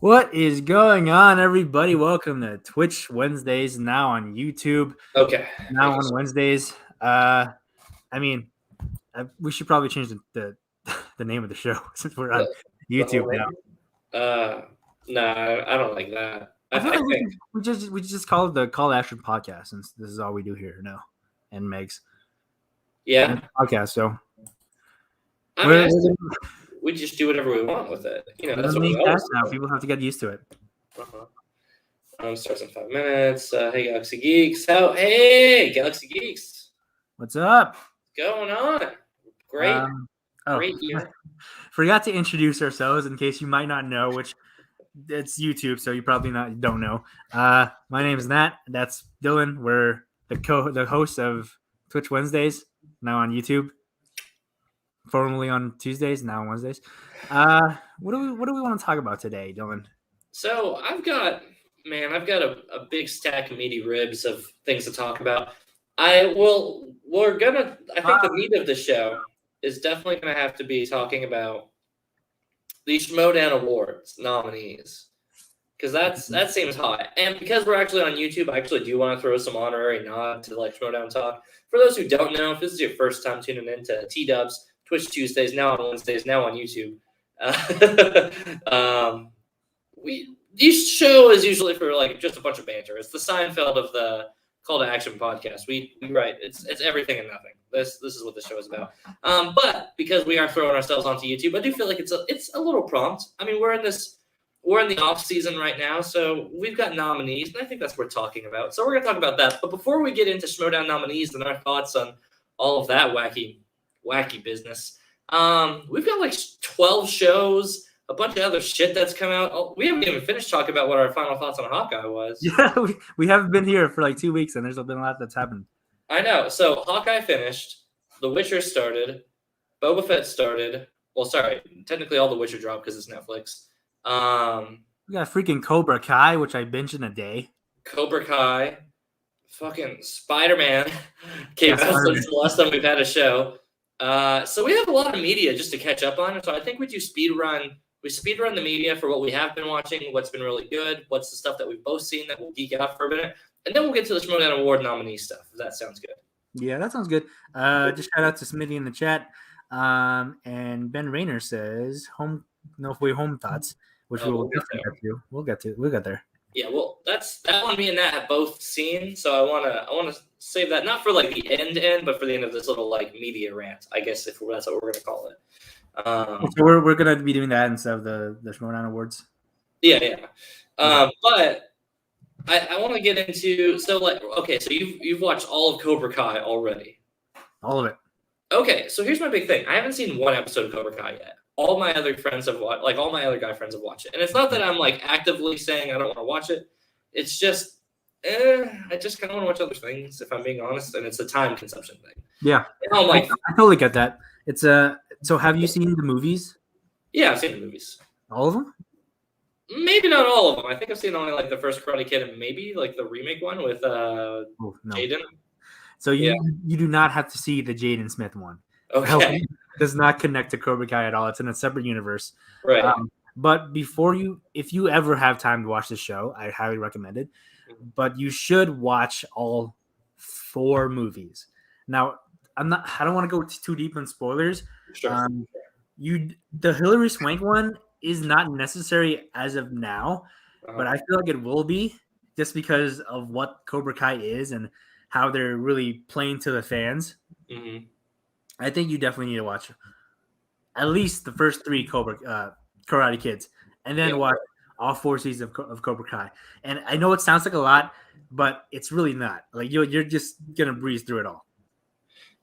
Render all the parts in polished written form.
What is going on, everybody? Welcome to Twitch Wednesdays, now on YouTube. Okay. Now on Wednesdays. We should probably change the name of the show since we're on YouTube now. No, I don't like that. I feel like we just call it the Call to Action Podcast, since this is all we do here now, and Megs. Yeah. And podcast. So we just do whatever we want with it. That's what we always do. Now people have to get used to it. Starts in 5 minutes. Hey, Galaxy Geeks. Hey, Galaxy Geeks. What's up? What's going on? Great. Great year. Forgot to introduce ourselves in case you might not know, which it's YouTube, so you probably don't know. My name is Nat. That's Dylan. We're the host of Twitch Wednesdays, now on YouTube. Formerly on Tuesdays, now on Wednesdays. What do we want to talk about today, Dylan? So I've got a big stack of meaty ribs of things to talk about. I think the meat of the show is definitely going to have to be talking about the Schmodown Awards nominees, because that seems hot. And because we're actually on YouTube, I actually do want to throw some honorary nod to Schmodown talk. For those who don't know, if this is your first time tuning in to T-Dubs, Twitch Tuesdays, now on Wednesdays, now on YouTube. This show is usually for just a bunch of banter. It's the Seinfeld of the Call to Action podcast. We write it's everything and nothing. This is what the show is about. But because we are throwing ourselves onto YouTube, I do feel like it's a little prompt. I mean, we're in the off season right now, so we've got nominees, and I think that's what we're talking about. So we're gonna talk about that. But before we get into Schmodown nominees and our thoughts on all of that wacky business, we've got 12 shows, a bunch of other shit that's come out. Oh, we haven't even finished talking about what our final thoughts on Hawkeye was. Yeah, we haven't been here for 2 weeks, and there's been a lot that's happened. I know. So Hawkeye finished, The Witcher started, Boba Fett started. Well, sorry, technically all The Witcher dropped because it's Netflix. We got freaking Cobra Kai, which I binged in a day. Cobra Kai, fucking Spider-Man came out since the last time we've had a show. So we have a lot of media just to catch up on. So I think we do speed run the media for what we have been watching, what's been really good, what's the stuff that we've both seen that we'll geek out for a minute, and then we'll get to the Schmodown Award nominee stuff, if that sounds good. Yeah, that sounds good. Just shout out to Smitty in the chat. And Ben Rayner says home thoughts, which we'll get to. We'll get there. Yeah, well, that's that one me and Nat have both seen, so I wanna save that, not for the end, but for the end of this little media rant, I guess, if that's what we're gonna call it. So we're gonna be doing that instead of the Schmodown Awards. Yeah. But I want to get into so you've watched all of Cobra Kai already. All of it. Okay, so here's my big thing. I haven't seen one episode of Cobra Kai yet. All my other friends have watched, all my other guy friends have watched it. And it's not that I'm actively saying I don't want to watch it. It's just, I just kind of want to watch other things, if I'm being honest. And it's a time consumption thing. Yeah. I totally get that. It's so have you seen the movies? Yeah, I've seen the movies. All of them? Maybe not all of them. I think I've seen only the first Karate Kid and maybe the remake one with Jaden. So you do not have to see the Jaden Smith one. Okay. It does not connect to Cobra Kai at all. It's in a separate universe. Right. But if you ever have time to watch the show, I highly recommend it. But you should watch all 4 movies. Now, I don't want to go too deep in spoilers. Sure. The Hilary Swank one is not necessary as of now, but I feel like it will be, just because of what Cobra Kai is and how they're really playing to the fans. Mm-hmm. I think you definitely need to watch at least the first 3 Karate Kids, and then watch all 4 seasons of Cobra Kai. And I know it sounds like a lot, but it's really not. You're just gonna breeze through it all.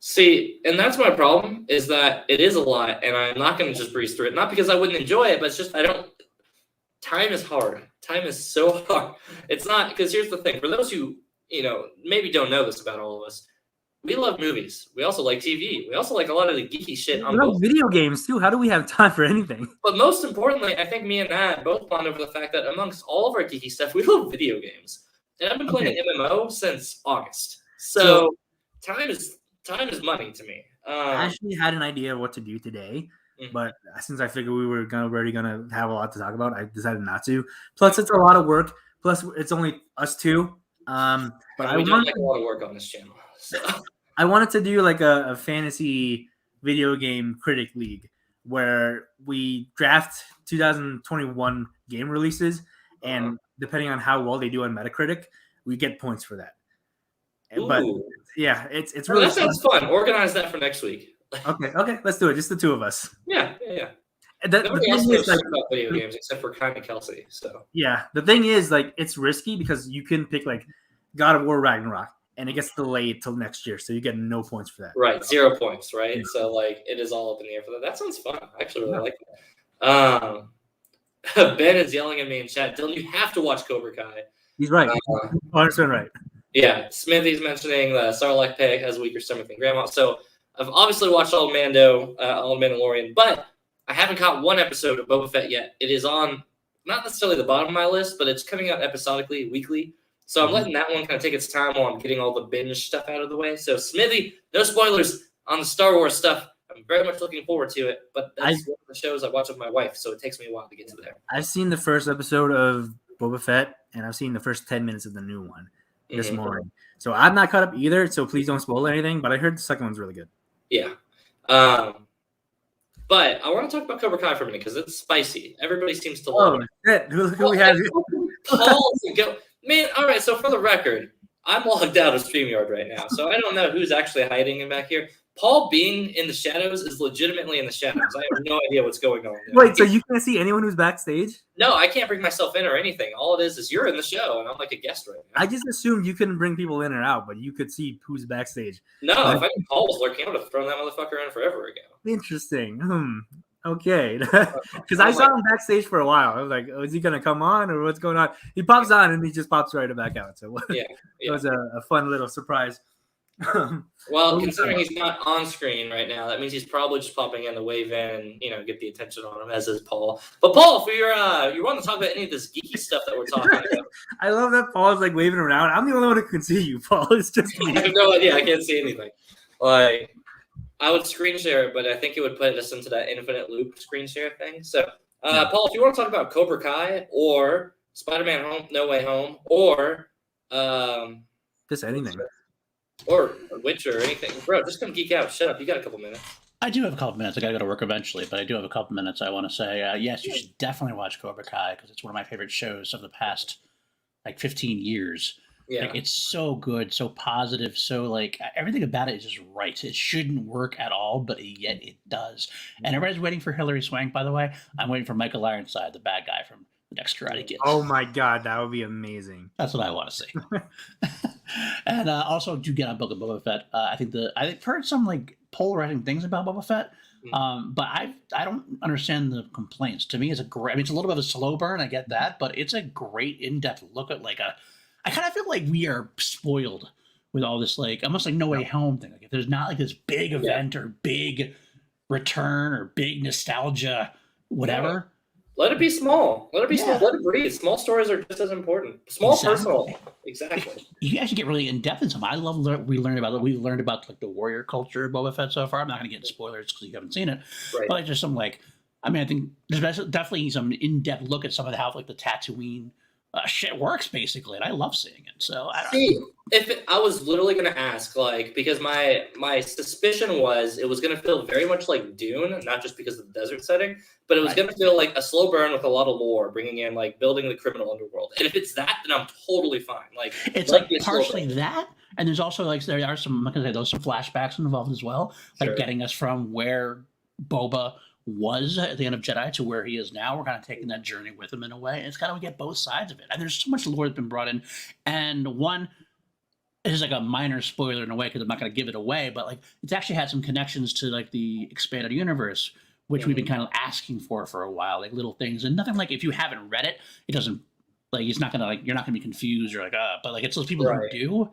See, and that's my problem, is that it is a lot, and I'm not going to just breeze through it. Not because I wouldn't enjoy it, but it's just time is hard. Time is so hard. It's not, because here's the thing. For those who, maybe don't know this about all of us, we love movies. We also like TV. We also like a lot of the geeky shit on both. Video games, too. How do we have time for anything? But most importantly, I think me and Nat both bond over the fact that amongst all of our geeky stuff, we love video games. And I've been playing an MMO since August. So time is money to me. I actually had an idea of what to do today. But since I figured we were already gonna have a lot to talk about, I decided not to. Plus, it's a lot of work. Plus, it's only us two. But we don't like a lot of work on this channel. So. I wanted to do like a fantasy video game critic league where we draft 2021 game releases, and depending on how well they do on Metacritic, we get points for that. But yeah, it's really that sounds fun. Organize that for next week. Okay, let's do it. Just the two of us. Yeah. Nobody else knows about video games except for kind of Kelsey. So yeah, the thing is, like, it's risky because you can pick like God of War Ragnarok, and it gets delayed till next year, so you get no points for that. Right, 0 points, right? Yeah. So like it is all up in the air for that. That sounds fun. I actually really like that. Ben is yelling at me in chat. Dylan, you have to watch Cobra Kai. He's right. 100% right. Yeah, Smithy's mentioning the Sarlacc pig has a weaker stomach than Grandma. So I've obviously watched all Mandalorian, but I haven't caught one episode of Boba Fett yet. It is on not necessarily the bottom of my list, but it's coming out episodically, weekly. So I'm letting that one kind of take its time while I'm getting all the binge stuff out of the way. So Smithy, no spoilers on the Star Wars stuff. I'm very much looking forward to it, but that's one of the shows I watch with my wife, so it takes me a while to get to there. I've seen the first episode of Boba Fett, and I've seen the first 10 minutes of the new one this morning. So I'm not caught up either, so please don't spoil anything, but I heard the second one's really good. Yeah. But I want to talk about Cobra Kai for a minute because it's spicy. Everybody seems to love it. Shit. Look who we have here. Paul to go. Man, all right, so for the record, I'm logged out of StreamYard right now, so I don't know who's actually hiding in back here. Paul being in the shadows is legitimately in the shadows. I have no idea what's going on there. Wait, so you can't see anyone who's backstage? No, I can't bring myself in or anything. All it is you're in the show, and I'm like a guest right now. I just assumed you couldn't bring people in or out, but you could see who's backstage. No, if I knew Paul was lurking, I would have thrown that motherfucker in forever ago. Interesting. Okay. Because I saw him backstage for a while. I was like, oh, is he going to come on or what's going on? He pops on and he just pops right back out. So it was a fun little surprise. Well, considering he's not on screen right now, that means he's probably just popping in to wave in and, get the attention on him, as is Paul. But Paul, if you want to talk about any of this geeky stuff that we're talking about. I love that Paul is like waving around. I'm the only one who can see you, Paul. It's just me. I have no idea. I can't see anything. Like, I would screen share it, but I think it would put us into that infinite loop screen share thing. So, Paul, if you want to talk about Cobra Kai or Spider-Man No Way Home or just anything. Or Witcher or anything. Bro, just come geek out. Shut up. You got a couple minutes. I do have a couple minutes. I got to go to work eventually, but I do have a couple minutes. I want to say, yes, you should definitely watch Cobra Kai because it's one of my favorite shows of the past, 15 years. Yeah. It's so good, so positive, so, everything about it is just right. It shouldn't work at all, but yet it does. And everybody's waiting for Hilary Swank, by the way. I'm waiting for Michael Ironside, the bad guy from the next Karate Kid. Oh, my God. That would be amazing. That's what I want to see. And also, do get on Book of Boba Fett. I've heard some polarizing things about Boba Fett, but I don't understand the complaints. To me, it's it's a little bit of a slow burn. I get that, but it's a great in-depth look at I kind of feel like we are spoiled with all this almost like No Way Home thing. If there's not this big event or big return or big nostalgia, whatever. Yeah. Let it be small. Let it be small. Let it breathe. Small stories are just as important. Small, personal. Exactly. You actually get really in depth in some. I love we learned about the warrior culture of Boba Fett so far. I'm not going to get into spoilers because you haven't seen it. Right. But just some I think there's definitely some in depth look at some of how the Tatooine shit works basically, and I love seeing it. So I was literally going to ask, because my suspicion was it was going to feel very much like Dune, not just because of the desert setting, but it was going to feel like a slow burn with a lot of lore, bringing in building the criminal underworld. And if it's that, then I'm totally fine. It's partially that, and there's also there are some those some flashbacks involved as well, getting us from where Boba was at the end of Jedi to where he is now. We're kind of taking that journey with him in a way. And it's kind of we get both sides of it. And there's so much lore that's been brought in. And one is a minor spoiler in a way because I'm not going to give it away, but it's actually had some connections to the expanded universe, which we've been kind of asking for a while, little things. And nothing if you haven't read it, it doesn't it's not gonna you're not gonna be confused or but it's those people who do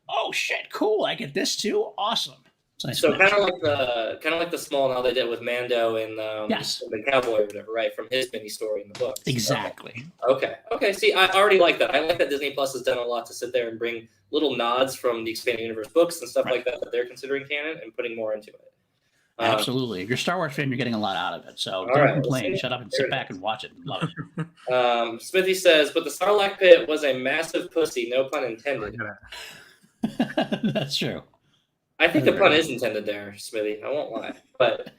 oh shit, cool, I get this too, awesome. Nice so kind of like the small now they did with Mando and the cowboy or whatever, right? From his mini story in the book. Exactly. Okay. See, I already like that. I like that Disney Plus has done a lot to sit there and bring little nods from the expanded universe books and stuff like that they're considering canon and putting more into it. Absolutely. If you're a Star Wars fan, you're getting a lot out of it. So don't right, complain. let's Shut up and There sit it back is. and watch it. Love it. Smithy says, but the Sarlacc pit was a massive pussy, no pun intended. That's true. I think the pun is intended there, Smithy. I won't lie. But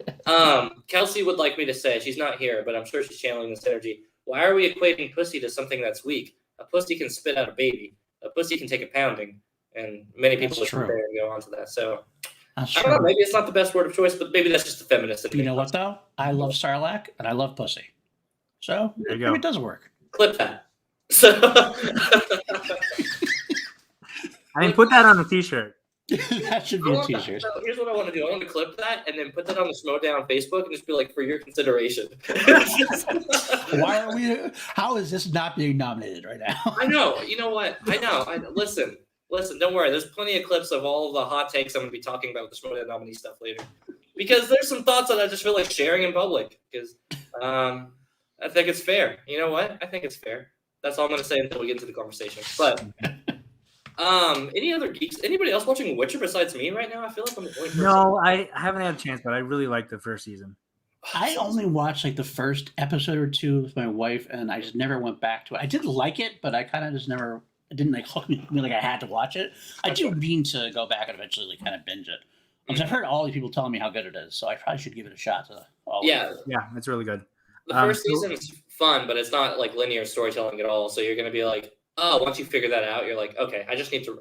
Kelsey would like me to say, she's not here, but I'm sure she's channeling this energy. Why are we equating pussy to something that's weak? A pussy can spit out a baby. A pussy can take a pounding. And many people would compare and go on to that. So I don't know. Maybe it's not the best word of choice, but maybe that's just the feminist in me. You know what, though? I love Sarlacc and I love pussy. So maybe it does work. Clip that. So I mean, put that on a t-shirt. That should be a t-shirt. So here's what I want to do. I want to clip that and then put that on the Schmodown Facebook and just be like, for your consideration. Why are we? How is this not being nominated right now? I know. You know what? I know. Listen. Don't worry. There's plenty of clips of all of the hot takes I'm going to be talking about with the Schmodown nominee stuff later. Because there's some thoughts that I just feel like sharing in public. Because I think it's fair. You know what? I think it's fair. That's all I'm going to say until we get into the conversation. But any other geeks? Anybody else watching Witcher besides me right now? I feel like I'm the only person. No, I haven't had a chance, but I really liked the first season. I only watched like the first episode or two with my wife, and I just never went back to it. I did like it, but I kind of just never. It didn't like hook me like I had to watch it. I do mean to go back and eventually like, kind of binge it. Because I've heard all these people telling me how good it is, so I probably should give it a shot. Yeah, it's really good. The first season is fun, but it's not like linear storytelling at all. So you're going to be like, oh, once you figure that out, you're like, okay, I just need to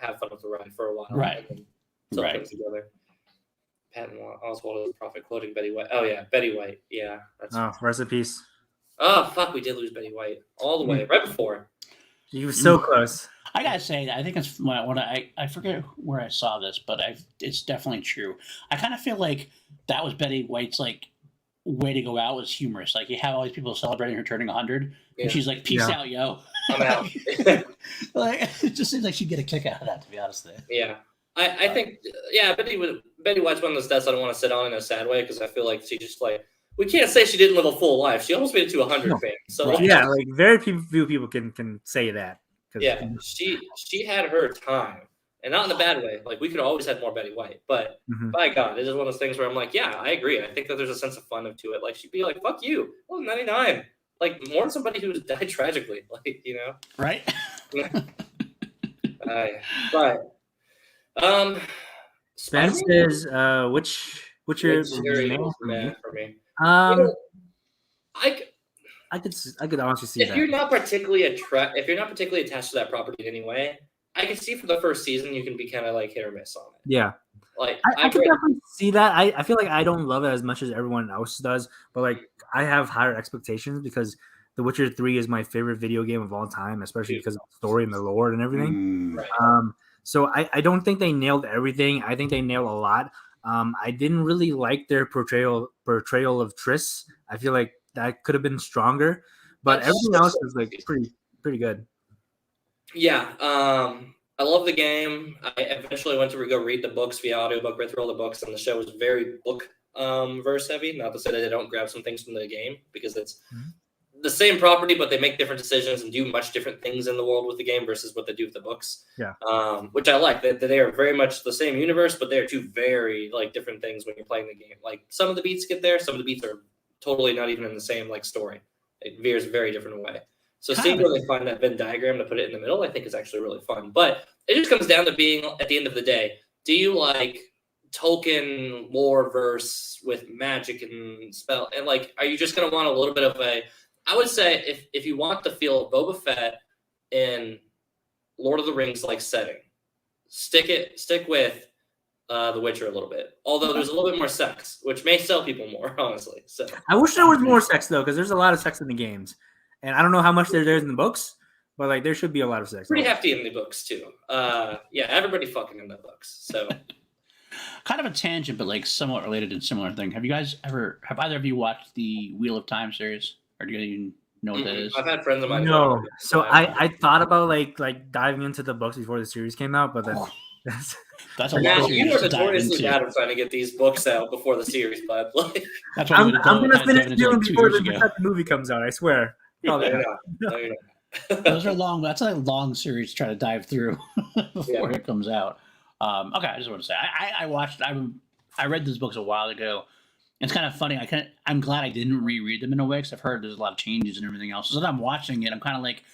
have fun with the ride for a while. Right. Comes together. Patton Oswalt is a prophet quoting Betty White. Oh yeah, Betty White. Yeah. Rest in peace. Oh fuck, we did lose Betty White all the way right before. You were so close. I gotta say, I think it's when I forget where I saw this, but it's definitely true. I kind of feel like that was Betty White's like way to go out was humorous. Like you have all these people celebrating her turning 100, and she's like, "Peace out, yo." I'm out. Like it just seems like she'd get a kick out of that, to be honest. Yeah, I think Betty White's one of those deaths I don't want to sit on in a sad way because I feel like she just like. We can't say she didn't live a full life. She almost made it to 100 fans. So like very few people can say that. Yeah, she had her time, and not in a bad way. Like we could have always had more Betty White, but by God, it is one of those things where I'm like, yeah, I agree. I think that there's a sense of fun to it. Like she'd be like, "Fuck you," well, 99. Like mourn somebody who died tragically. Like right? Spence says, which your man for me? I could honestly see if you're not particularly attached to that property in any way, I can see for the first season you can be kind of like hit or miss on it. Yeah, like I can definitely see that. I feel like I don't love it as much as everyone else does, but like I have higher expectations because The Witcher 3 is my favorite video game of all time, especially because of the story and the lore and everything. Right. So I don't think they nailed everything. I think they nailed a lot. I didn't really like their portrayal of Triss. I feel like that could have been stronger, but everything else is like pretty good. Yeah, I love the game. I eventually went to go read the books via audiobook, read through all the books, and the show was very book verse heavy. Not to say that they don't grab some things from the game because it's the same property, but they make different decisions and do much different things in the world with the game versus what they do with the books. Yeah, which I like. That they are very much the same universe, but they are two very like different things when you're playing the game. Like some of the beats get there, some of the beats are totally not even in the same like story. It veers a very different way. So seeing where they find that Venn diagram to put it in the middle, I think is actually really fun. But it just comes down to being, at the end of the day, do you like Tolkien lore verse with magic and spell? And like, are you just going to want a little bit of a, I would say if you want to feel Boba Fett in Lord of the Rings like setting, stick with The Witcher a little bit. Although there's a little bit more sex, which may sell people more, honestly. So I wish there was more sex though, because there's a lot of sex in the games. And I don't know how much there is in the books, but like there should be a lot of sex. Pretty hefty in the books too. Yeah, everybody fucking in the books. So kind of a tangent, but like somewhat related and similar thing. Have either of you watched the Wheel of Time series? Or do you even know what that is? I've had friends of mine. No. So I thought about like diving into the books before the series came out, but then that's a lot. You are notoriously bad at trying to get these books out before the series, bud. Like, that's what I'm gonna finish doing before the movie movie comes out. I swear. No, those are long. That's a long series to try to dive through before it comes out. Okay, I just want to say I watched. I read those books a while ago. It's kind of funny. I'm glad I didn't reread them in a way because I've heard there's a lot of changes and everything else. So that I'm watching it, I'm kind of like,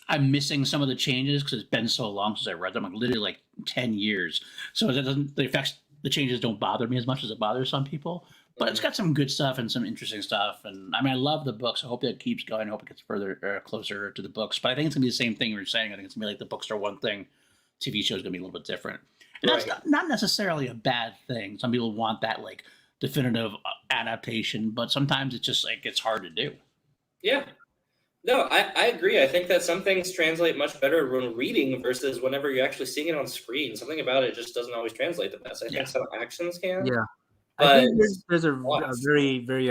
I'm missing some of the changes because it's been so long since I read them, like literally like 10 years. So it doesn't, the changes don't bother me as much as it bothers some people. But it's got some good stuff and some interesting stuff. And I mean, I love the books. I hope that keeps going. I hope it gets further closer to the books. But I think it's going to be the same thing you were saying. I think it's going to be like the books are one thing, TV show is going to be a little bit different. And that's not necessarily a bad thing. Some people want that like definitive adaptation, but sometimes it's just like it's hard to do. Yeah. No, I agree. I think that some things translate much better when reading versus whenever you're actually seeing it on screen. Something about it just doesn't always translate the best. I think some actions can. Yeah. But I think there's a very, very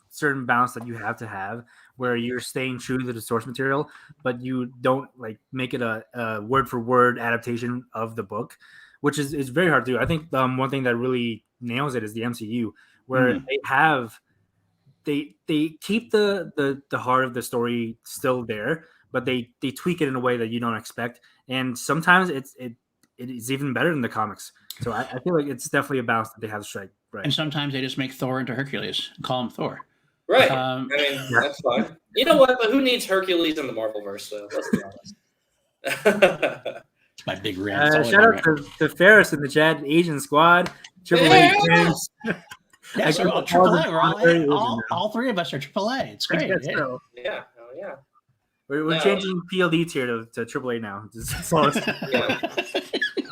certain balance that you have to have where you're staying true to the source material, but you don't like make it a word for word adaptation of the book, which is very hard to do. I think one thing that really nails it is the MCU, where they keep the heart of the story still there, but they tweak it in a way that you don't expect, and sometimes it is even better than the comics. So I feel like it's definitely a balance that they have to strike. Right. And sometimes they just make Thor into Hercules and call him Thor. Right. I mean, that's fine. You know what? But who needs Hercules in the Marvel-verse, though? Let's be honest. It's my big rant. Shout out to Ferris and the Chad Asian squad. Triple A fans. Yeah, so AAA. We're all three of us are AAA. It's great. So. Yeah. Oh, yeah. We're changing PLD tier to AAA now.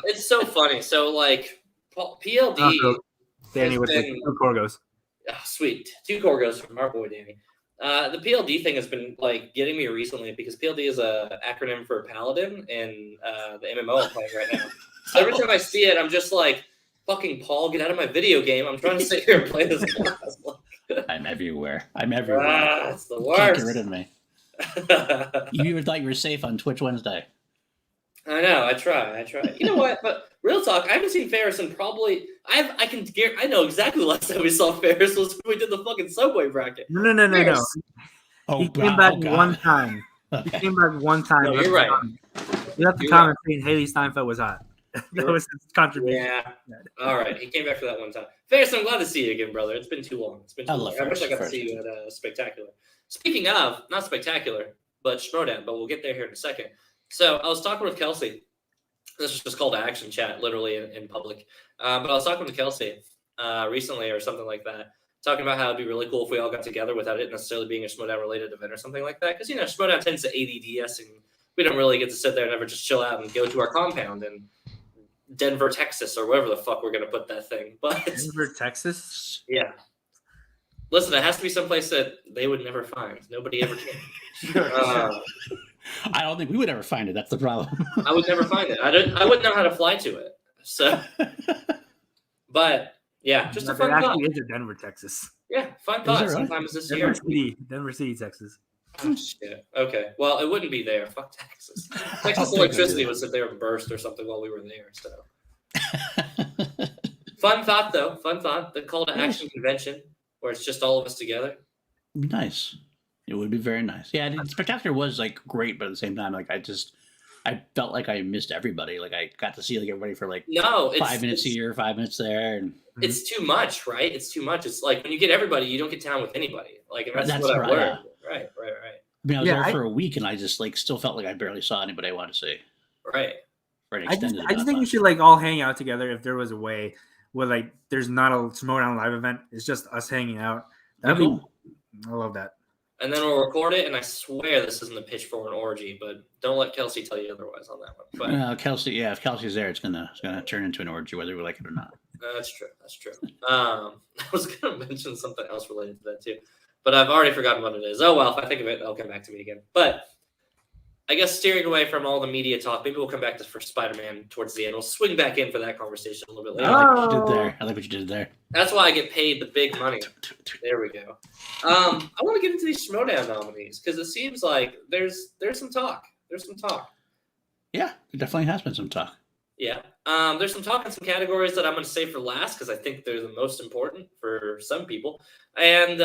It's so funny. So, like, PLD... Danny with 2 Corgos. Oh, sweet. 2 Corgos from our boy Danny. The PLD thing has been like getting me recently because PLD is a acronym for Paladin in the MMO I'm playing right now. So every time I see it, I'm just like, fucking Paul, get out of my video game. I'm trying to sit here and play this class. I'm everywhere. It's the worst. Can't get rid of me. You even thought you were safe on Twitch Wednesday. I know. I try. You know what? But real talk, I haven't seen Ferris in probably. I know exactly the last time we saw Ferris was when we did the fucking Subway bracket. No. He came back one time. He came back one time. No, you're right. You left the comment saying Haley Steinfeld was hot. That was his contribution. Yeah. All right. He came back for that one time. Ferris, I'm glad to see you again, brother. It's been too long. I wish I got to see you at Spectacular. Speaking of, not Spectacular, but Schmodown, but we'll get there here in a second. So I was talking with Kelsey. This was just called an action chat, literally in public. But I was talking to Kelsey recently or something like that, talking about how it'd be really cool if we all got together without it necessarily being a Schmodown-related event or something like that. Because, Schmodown tends to ADD us, and we don't really get to sit there and ever just chill out and go to our compound in Denver, Texas, or wherever the fuck we're going to put that thing. But Denver, Texas? Yeah. Listen, it has to be someplace that they would never find. Nobody ever can. I don't think we would ever find it. That's the problem. I would never find it. I wouldn't know how to fly to it. So, but yeah, just a fun thought. Actually, is Denver, Texas. Yeah, fun thought. Sometimes this year. Denver City, Texas. Oh, shit. Okay. Well, it wouldn't be there. Fuck Texas. Texas electricity would sit there and burst or something while we were there. So, fun thought though. Fun thought. The call to action convention where it's just all of us together. Nice. It would be very nice. Yeah, Spectacular was like great, but at the same time, like I felt like I missed everybody. Like I got to see like everybody for like 5 minutes here, 5 minutes there, and it's too much, right? It's too much. It's like when you get everybody, you don't get down with anybody. Like and that's what I've learned. Yeah. Right. I mean, I was there for a week, and I just like still felt like I barely saw anybody I wanted to see. Right. I just think we should like all hang out together if there was a way where like there's not a Schmodown live event. It's just us hanging out. That'd be. I love that. And then we'll record it, and I swear this isn't the pitch for an orgy, but don't let Kelsey tell you otherwise on that one. But, Kelsey, if Kelsey's there, it's gonna turn into an orgy, whether we like it or not. That's true. I was gonna mention something else related to that too, but I've already forgotten what it is. Oh well, if I think of it, it'll come back to me again. But I guess steering away from all the media talk, maybe we'll come back to for Spider-Man towards the end. We'll swing back in for that conversation a little bit later. I like what you did there. That's why I get paid the big money. There we go. I want to get into these Schmodown nominees because it seems like there's some talk. Yeah, there definitely has been some talk. Yeah. There's some talk in some categories that I'm going to save for last because I think they're the most important for some people. And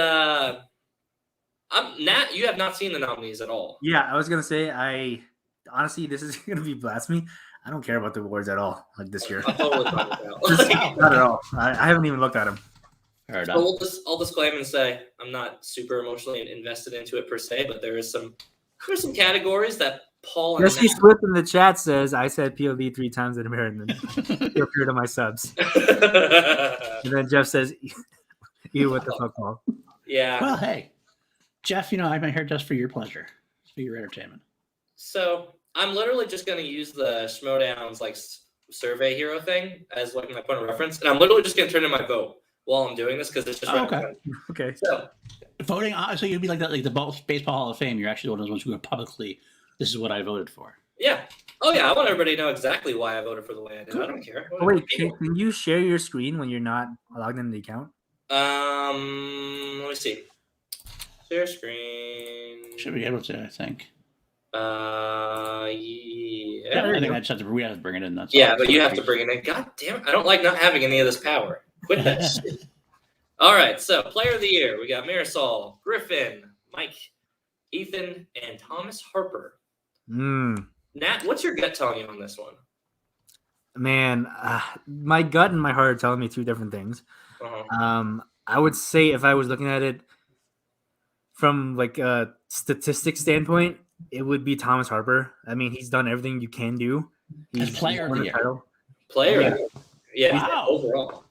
Nat, you have not seen the nominees at all. Yeah, I was gonna say, honestly, this is gonna be blasphemy. I don't care about the awards at all. Like this year, I'm totally fine with Just that. not at all. I haven't even looked at them. Fair So enough. I'll disclaim and say I'm not super emotionally invested into it per se, but there's some categories that Paul and Jesse Swift in the chat says I said PLD 3 times in a mirror and then feel free to my subs. And then Jeff says, "You what the fuck, Paul?" Yeah. Well, hey, Jeff, I'm here just for your pleasure, for your entertainment. So I'm literally just going to use the Schmodown's like survey hero thing as like my point of reference, and I'm literally just going to turn in my vote while I'm doing this because it's just Okay. So voting, so you'd be like that, like the Baseball Hall of Fame. You're actually one of those ones who go publicly. This is what I voted for. yeah. Oh yeah, I want everybody to know exactly why I voted for the way I did. I don't care. Oh, wait, can you share your screen when you're not logged into the account? Let me see. Share screen. Should be able to, I think. Yeah. I think we have to bring it in. That's Yeah, all. but you have to bring it in. God damn it. I don't like not having any of this power. Quit that shit. All right, so player of the year. We got Marisol, Griffin, Mike, Ethan, and Thomas Harper. Nat, what's your gut telling you on this one? Man, my gut and my heart are telling me two different things. Uh-huh. I would say if I was looking at it from like a statistics standpoint, it would be Thomas Harper. I mean, he's done everything you can do. As player of the year. Player? Yeah. Wow. Overall.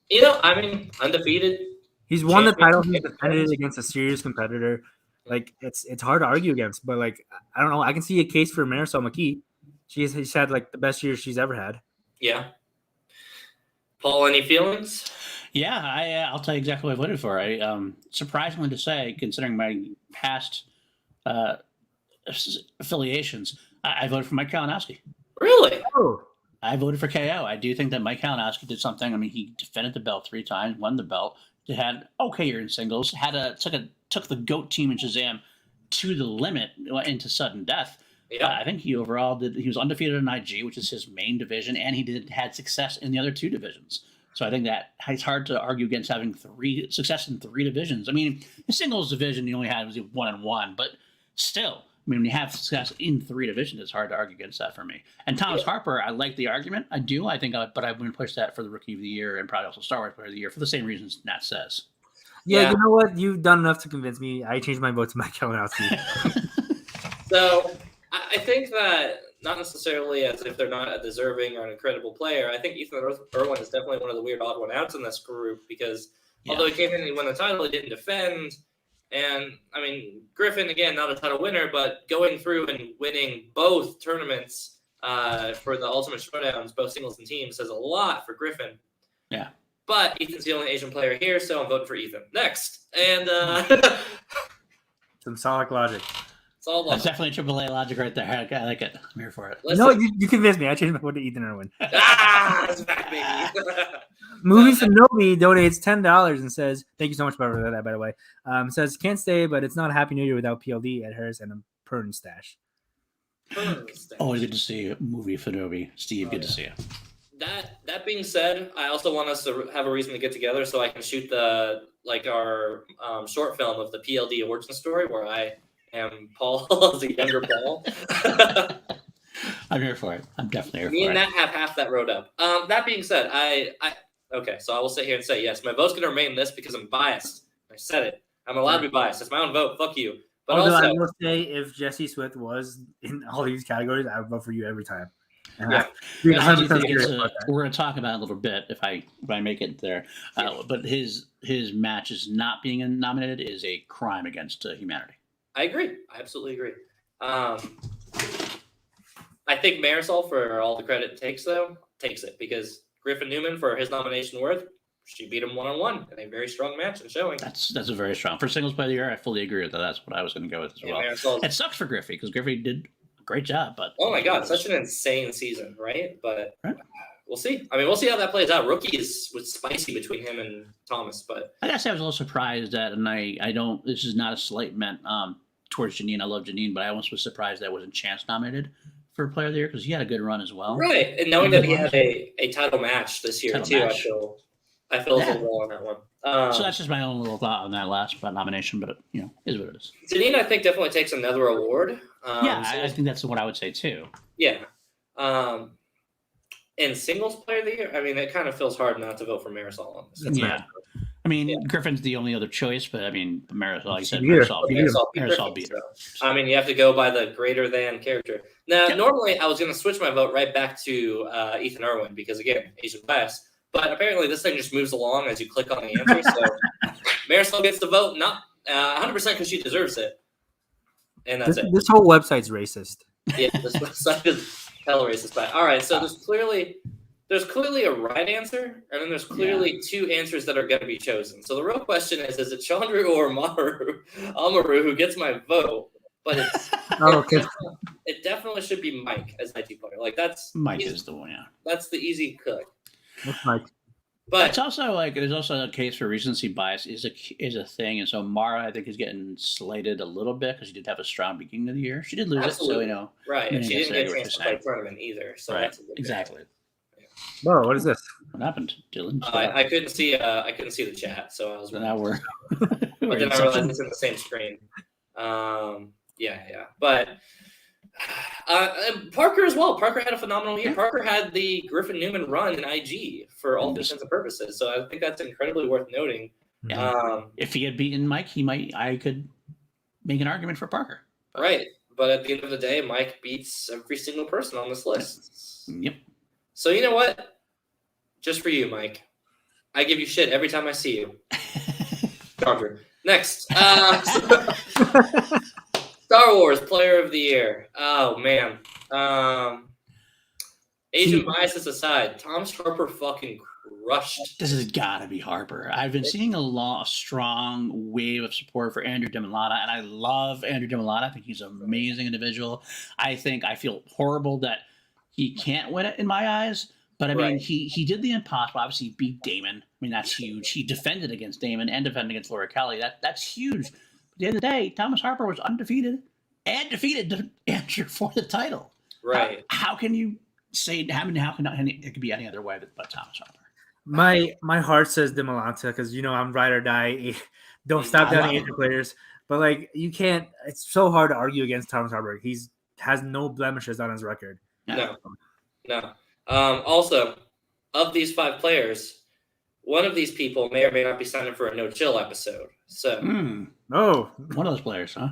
I mean, undefeated. He's won the title. He's defended it against a serious competitor. Like it's hard to argue against, but like I don't know. I can see a case for Marisol McKee. She's had like the best year she's ever had. Yeah. Paul, any feelings? Yeah, I'll tell you exactly what I voted for. Surprisingly to say, considering my past affiliations, I voted for Mike Kalinowski. Really? Oh. I voted for KO. I do think that Mike Kalinowski did something. I mean, he defended the belt 3 times, won the belt. He had okay year in singles. Took the GOAT team in Shazam to the limit into sudden death. Yeah. I think he overall did. He was undefeated in IG, which is his main division, and he had success in the other 2 divisions. So I think that it's hard to argue against having success in 3 divisions. I mean, the singles division he only had was 1-1, but still, I mean, when you have success in 3 divisions, it's hard to argue against that for me. And Thomas Harper, I like the argument. I do. I think, but I'm going to push that for the Rookie of the Year and probably also Star Wars Player of the Year for the same reasons Nat says. Yeah, you know what? You've done enough to convince me. I changed my vote to Mike Kalinowski. So I think that not necessarily as if they're not a deserving or an incredible player. I think Ethan Irwin is definitely one of the weird odd one outs in this group because although he came in and he won the title, he didn't defend. And I mean, Griffin, again, not a title winner, but going through and winning both tournaments for the Ultimate Showdowns, both singles and teams, says a lot for Griffin. Yeah. But Ethan's the only Asian player here, so I'm voting for Ethan. Next. And Some solid logic. it's all That's definitely AAA logic right there. I like it. I'm here for it. No, you convinced me. I changed my vote to Ethan Irwin. That's back, baby. Movie Sonobi donates $10 and says, "Thank you so much for that, by the way." Says, "Can't stay, but it's not a happy New Year without PLD at Harris and a Pern stash." Always good to see you. Movie Sonobi. Steve, good to see you. That being said, I also want us to have a reason to get together so I can shoot our short film of the PLD origin story where I am Paul as a younger Paul. I'm here for it. I'm definitely here for it. Me and Nat have half that road up. That being said, okay, so I will sit here and say yes. My vote's going to remain this because I'm biased. I said it. I'm allowed to be biased. It's my own vote. Fuck you. But Although also, I will say, if Jesse Swift was in all these categories, I would vote for you every time. Yeah. We're going to talk about it a little bit if I make it there. But his matches not being nominated is a crime against humanity. I agree. I absolutely agree. I think Marisol, for all the credit it takes, takes it because Griffin Newman, for his nomination worth, she beat him 1-on-1 in a very strong match and showing. That's a very strong. For singles player of the year, I fully agree with that. That's what I was going to go with as well. It sucks for Griffey because Griffey did a great job. But oh my God, such an insane season, right? But we'll see. I mean, we'll see how that plays out. Rookie was spicy between him and Thomas, but I guess I was a little surprised that, and I don't. This is not a slight meant towards Janine. I love Janine, but I almost was surprised that wasn't Chance nominated for Player of the Year because he had a good run as well. Right, and knowing that he had a title match this year too, I feel a little low on that one. So that's just my own little thought on that last nomination, but it is what it is. Janine, I think, definitely takes another award. I think that's what I would say too. Yeah. in singles player of the year, I mean, it kind of feels hard not to vote for Marisol on this. Yeah. I mean, Yeah. Griffin's the only other choice, but I mean, Marisol, like you said, Yeah. Marisol beat her. I mean, you have to go by the greater than character. Now, normally I was going to switch my vote right back to Ethan Irwin because, again, Asian bias. But apparently this thing just moves along as you click on the answer. So Marisol gets the vote, not 100% because she deserves it. And that's it. This whole website's racist. Yeah, this website is hell racist. But all right, so there's clearly a right answer, and then there's clearly two answers that are going to be chosen. So the real question is it Chandru or Amaru who gets my vote? But it definitely should be Mike as IT player. Like Mike is the one, That's the easy cook. That's Mike. But it's also like there's also a case for recency bias is a thing, and so Mara I think is getting slated a little bit because she did have a strong beginning of the year. She did lose it, so right, and she didn't get a chance to play tournament either. So that's exactly. Whoa, what is this? What happened, Dylan? I couldn't see the chat, so I was. So now we're. But then I realized it's in the same screen. But Parker as well. Parker had a phenomenal year. Parker had the Griffin Newman run in IG for all intents and purposes. So I think that's incredibly worth noting. Yeah. If he had beaten Mike, I could make an argument for Parker. Right. But at the end of the day, Mike beats every single person on this list. Yep. So you know what? Just for you, Mike. I give you shit every time I see you. Charger. Next. Star Wars Player of the Year. Oh, man. Asian biases aside, Thomas Harper fucking crushed. This has got to be Harper. I've been seeing a strong wave of support for Andrew DeMolana, and I love Andrew DeMolana. I think he's an amazing individual. I feel horrible that he can't win it in my eyes, but I mean, he did the impossible. Obviously, he beat Damon. I mean, that's huge. He defended against Damon and defended against Laura Kelly. That's huge. At the end of the day, Thomas Harper was undefeated and defeated Andrew for the title. Right. How can you say how can it could be any other way but Thomas Harper? My heart says Demolanta because I'm ride or die. Don't stop doubting Asian players. But like you can't. It's so hard to argue against Thomas Harper. He's has no blemishes on his record. No. Also, of these 5 players, one of these people may or may not be signed up for a No Chill episode. So, one of those players, huh?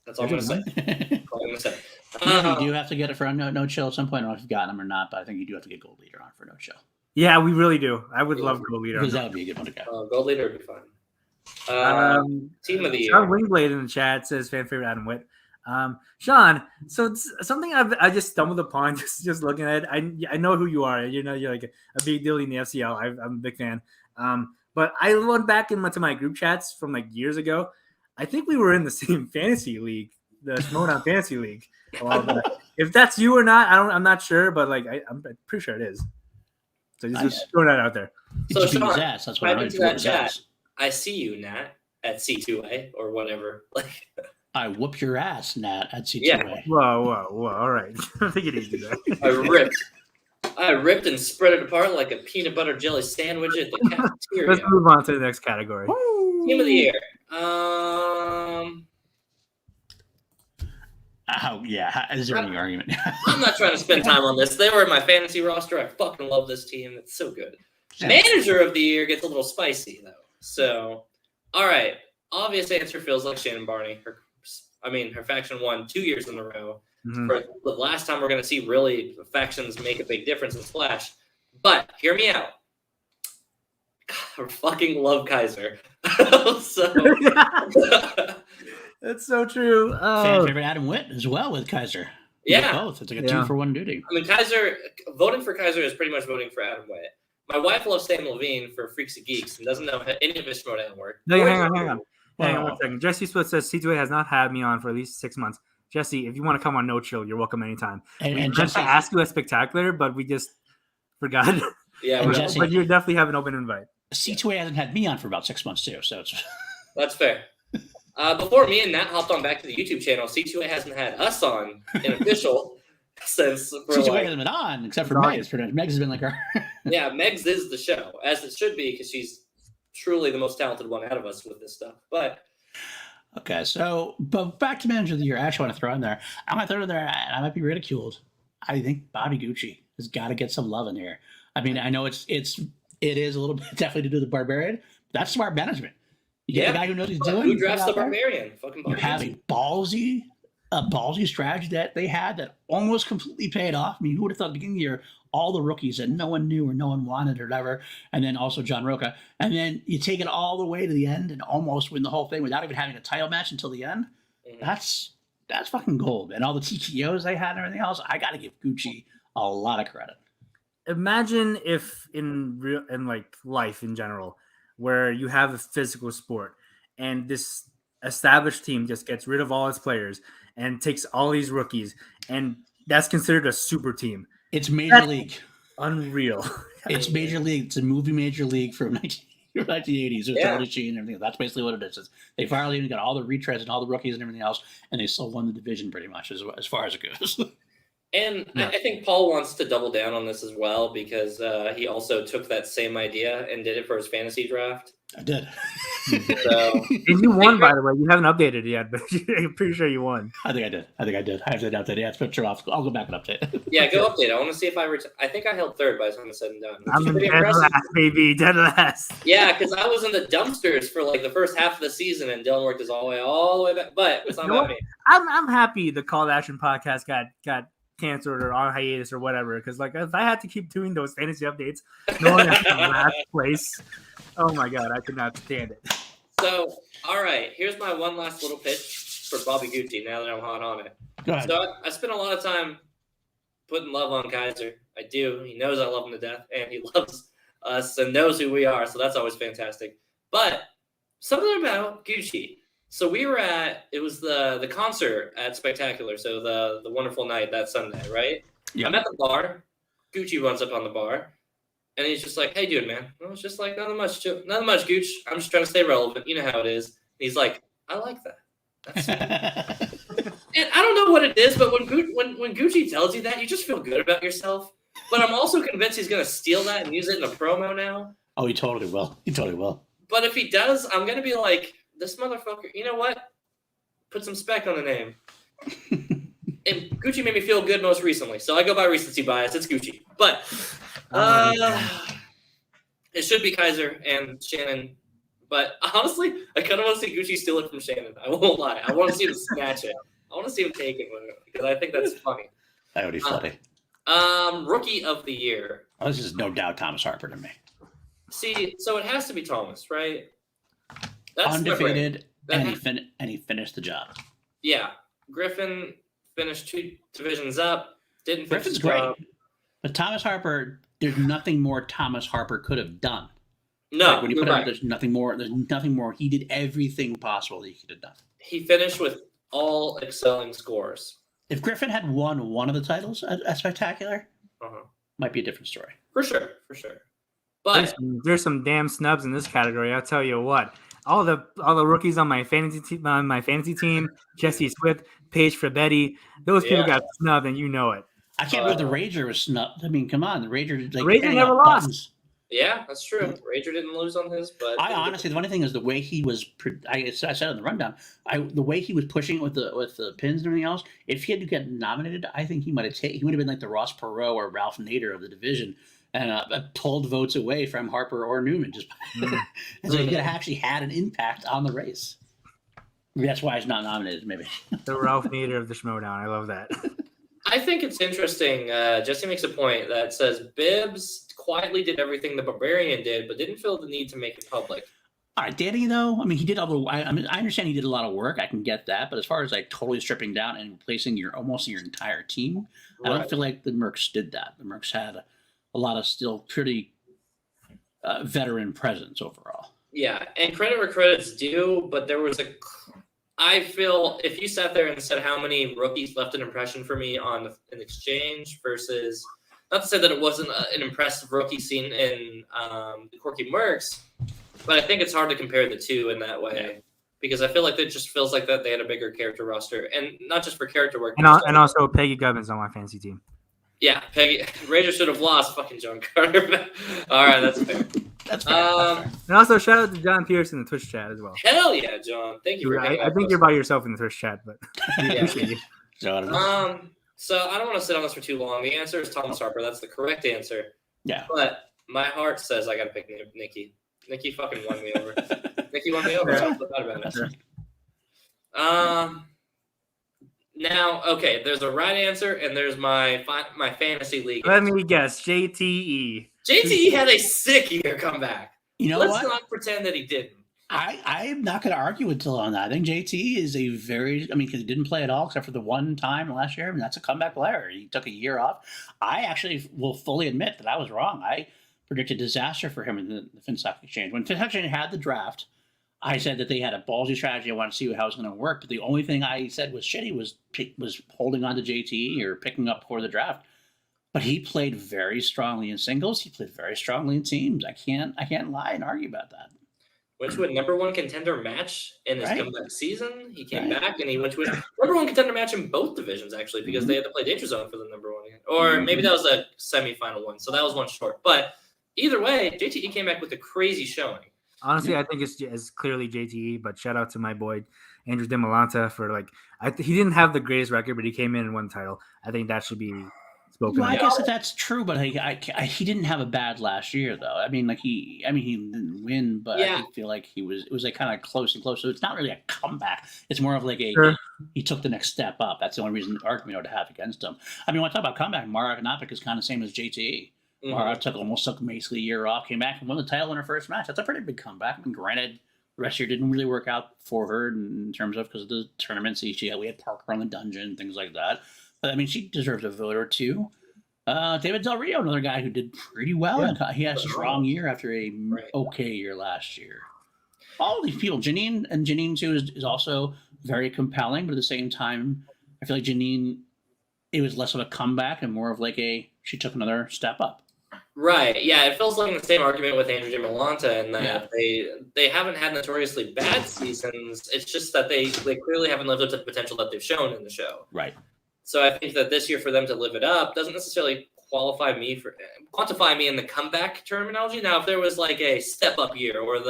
That's all I'm going to say. You do have to get it for a no chill at some point. I don't know if you've gotten them or not, but I think you do have to get Gold Leader on for no chill. Yeah, we really do. I would love Gold Leader. Because that would be a good one to go. Gold Leader would be fun. Team of the Year. Sean Wingblade in the chat says fan favorite Adam Witt. Sean, so it's something I just stumbled upon just looking at it. I know who you are. You're like a big deal in the FCL. I'm a big fan. But I went back and went to my group chats from like years ago. I think we were in the same fantasy league, the Schmodown Fantasy League. If that's you or not, I'm not sure, but like I'm pretty sure it is. So just throwing that out there. So Sean, that's what I'm into that chat. I see you, Nat, at C2A or whatever. Like I whoop your ass, Nat, at C2A. Yeah. Whoa. All right. Take it easy there. I ripped and spread it apart like a peanut butter jelly sandwich at the cafeteria. Let's move on to the next category. Team of the Year. Is there any argument? I'm not trying to spend time on this. They were in my fantasy roster. I fucking love this team. It's so good. Manager of the Year gets a little spicy, though. So, all right. Obvious answer feels like Shannon Barney. Her faction won 2 years in a row. Mm-hmm. For the last time we're going to see really factions make a big difference in Splash. But hear me out. God, I fucking love Kaiser. That's so true. Fan favorite Adam Witt as well with Kaiser. Both. It's like a 2-for-1 duty. I mean, Kaiser voting for Kaiser is pretty much voting for Adam Witt. My wife loves Sam Levine for Freaks of Geeks and doesn't know any of his Schmodown work. No, hang on 1 second. Jesse Split says C2A has not had me on for at least 6 months. Jesse, if you want to come on No Chill, you're welcome anytime. And just to ask you a spectacular, but we just forgot. Yeah, but you definitely have an open invite. C2A hasn't had me on for about 6 months too, so it's that's fair. Before me and Nat hopped on back to the YouTube channel, C2A hasn't had us on in official since. C2A hasn't been on except for Megs. Megs has been like our. Yeah, Megs is the show, as it should be, because she's truly the most talented one out of us with this stuff. But okay, but back to Manager of the Year. I actually want to throw in there. I'm going to throw in there, and I might be ridiculed. I think Bobby Gucci. has got to get some love in here. I mean, I know it is a little bit definitely to do with the Barbarian. But that's smart management. You get the guy who knows what he's doing. Who drafts the Barbarian? Fucking You have a ballsy strategy that they had that almost completely paid off. I mean, who would have thought at the beginning of the year, all the rookies that no one knew or no one wanted or whatever, and then also John Roca, and then you take it all the way to the end and almost win the whole thing without even having a title match until the end. Mm-hmm. That's fucking gold. And all the TKOs they had and everything else, I got to give Gucci a lot of credit. Imagine if in like life in general, where you have a physical sport and this established team just gets rid of all its players and takes all these rookies, and that's considered a super team. It's Major League. Unreal. It's Major League. It's a movie Major League from 1980s with Charlie Sheen and everything. That's basically what it is. They finally even got all the retreads and all the rookies and everything else, and they still won the division pretty much as far as it goes. And I think Paul wants to double down on this as well because he also took that same idea and did it for his fantasy draft. I did. So, and you won, by the way. You haven't updated it yet, but I'm pretty sure you won. I think I did. I have to update it. Yeah, it's true. I'll go back and update. Yeah, go update. I want to see if I think I held third by the time it's said and done. I'm in dead last, baby. Dead last. Yeah, because I was in the dumpsters for like the first half of the season, and Dylan worked his all the way back. But it's not about me. I'm happy the Call to Action podcast got canceled or on hiatus or whatever, because like if I had to keep doing those fantasy updates, no one in last place. Oh my god, I could not stand it. So, all right, here's my one last little pitch for Bobby Gucci. Now that I'm hot on it, go ahead. So I spent a lot of time putting love on Kaiser. I do. He knows I love him to death, and he loves us and knows who we are. So that's always fantastic. But something about Gucci. So we were it was the concert at Spectacular, so the wonderful night that Sunday, right? Yep. I'm at the bar. Gucci runs up on the bar, and he's just like, "Hey, dude, man." I was just like, "Nothing much, Gooch. I'm just trying to stay relevant. You know how it is." And he's like, "I like that." That's and I don't know what it is, but when Gucci tells you that, you just feel good about yourself. But I'm also convinced he's going to steal that and use it in a promo now. Oh, he totally will. But if he does, I'm going to be like, this motherfucker, you know what? Put some spec on the name. And Gucci made me feel good most recently, so I go by recency bias. It's Gucci. But it should be Kaiser and Shannon. But honestly, I kind of want to see Gucci steal it from Shannon. I won't lie. I want to see him snatch it. I want to see him take it because I think that's funny. That would be funny. Rookie of the year. Oh, this is no doubt Thomas Harper to me. See, so it has to be Thomas, right? That's undefeated, and he finished the job. Yeah, Griffin finished 2 divisions up. Didn't finish Griffin's great, but Thomas Harper. There's nothing more Thomas Harper could have done. No, like when you put it out, there's nothing more. There's nothing more. He did everything possible that he could have done. He finished with all excelling scores. If Griffin had won one of the titles at Spectacular, might be a different story. For sure. But there's some damn snubs in this category. I'll tell you what. All the rookies on my fantasy team, Jesse Swift, Paige Frabetti, those people got snubbed, and you know it. I can't believe the Rager was snubbed. I mean, come on, the Rager. Like, Rager never lost. Buttons. Yeah, that's true. Rager didn't lose on his, but I honestly, the funny thing is the way he was. I said in the rundown, the way he was pushing it with the pins and everything else. If he had to get nominated, I think he might have been like the Ross Perot or Ralph Nader of the division, and pulled votes away from Harper or Newman. Just and so he could have actually had an impact on the race. Maybe that's why he's not nominated. Maybe the Ralph Nader of the Schmodown. I love that. I think it's interesting. Jesse makes a point that says Bibbs quietly did everything the Barbarian did, but didn't feel the need to make it public. All right, did he though? I mean, he did all the. I understand he did a lot of work. I can get that, but as far as like totally stripping down and replacing almost your entire team, I don't feel like the Mercs did that. The Mercs had a lot of still pretty veteran presence overall. Yeah, and credit where credit's due, but there was I feel if you sat there and said how many rookies left an impression for me on an exchange versus, not to say that it wasn't an impressive rookie scene in the Quirky Mercs, but I think it's hard to compare the two in that way because I feel like it just feels like that they had a bigger character roster, and not just for character work. And also Peggy Gubbins on my fantasy team. Yeah, Peggy. Rager should have lost fucking John Carter. All right, that's fair. That's fair. And also shout out to John Pierce in the Twitch chat as well. Hell yeah, John. Thank you. I think you're by yourself in the Twitch chat, but we appreciate you. So I don't want to sit on this for too long. The answer is Thomas Harper. That's the correct answer. Yeah. But my heart says I got to pick Nikki. Nikki fucking won me over. Nikki won me over. I forgot about it. Now, okay, there's a right answer, and there's my fantasy league. Let me guess, JTE. JTE had a sick year comeback. You know Let's what? not pretend that he didn't. I'm not going to argue with Dill on that. I think JT is a because he didn't play at all except for the one time last year. I mean, that's a comeback player. He took a year off. I actually will fully admit that I was wrong. I predicted disaster for him in the FinStock Exchange. When FinStock Exchange had the draft, I said that they had a ballsy strategy. I wanted to see how it was going to work. But the only thing I said was shitty was holding on to JT or picking up for the draft. But he played very strongly in singles. He played very strongly in teams. I can't lie and argue about that. Went to a number one contender match in his comeback season. He came back and he went to a number one contender match in both divisions, actually, because they had to play Danger Zone for the number one. Or maybe that was a semifinal one. So that was one short. But either way, JTE came back with a crazy showing. Honestly, I think it's clearly JTE, but shout out to my boy Andrew DeMolanta for he didn't have the greatest record, but he came in and won title. I think that should be spoken. Well, I guess that's true, but he didn't have a bad last year though. I mean, he didn't win, but I feel like it was like kind of close and close. So it's not really a comeback. It's more of like he took the next step up. That's the only reason argument to have against him. I mean, when I talk about comeback, Mara Knopic is kind of the same as JTE. Mara almost took basically a year off, came back and won the title in her first match. That's a pretty big comeback. I mean, granted, the rest of the year didn't really work out for her in terms of because of the tournaments. We had Parker on the dungeon, things like that. But I mean, she deserves a vote or two. David Del Rio, another guy who did pretty well. Yeah. He had a strong year after a okay year last year. All these people, Janine too is also very compelling, but at the same time, I feel like Janine, it was less of a comeback and more of like she took another step up. Right. Yeah, it feels like the same argument with Andrew DeMolanta in that they haven't had notoriously bad seasons. It's just that they clearly haven't lived up to the potential that they've shown in the show. Right. So I think that this year for them to live it up doesn't necessarily quantify me in the comeback terminology. Now, if there was like a step up year or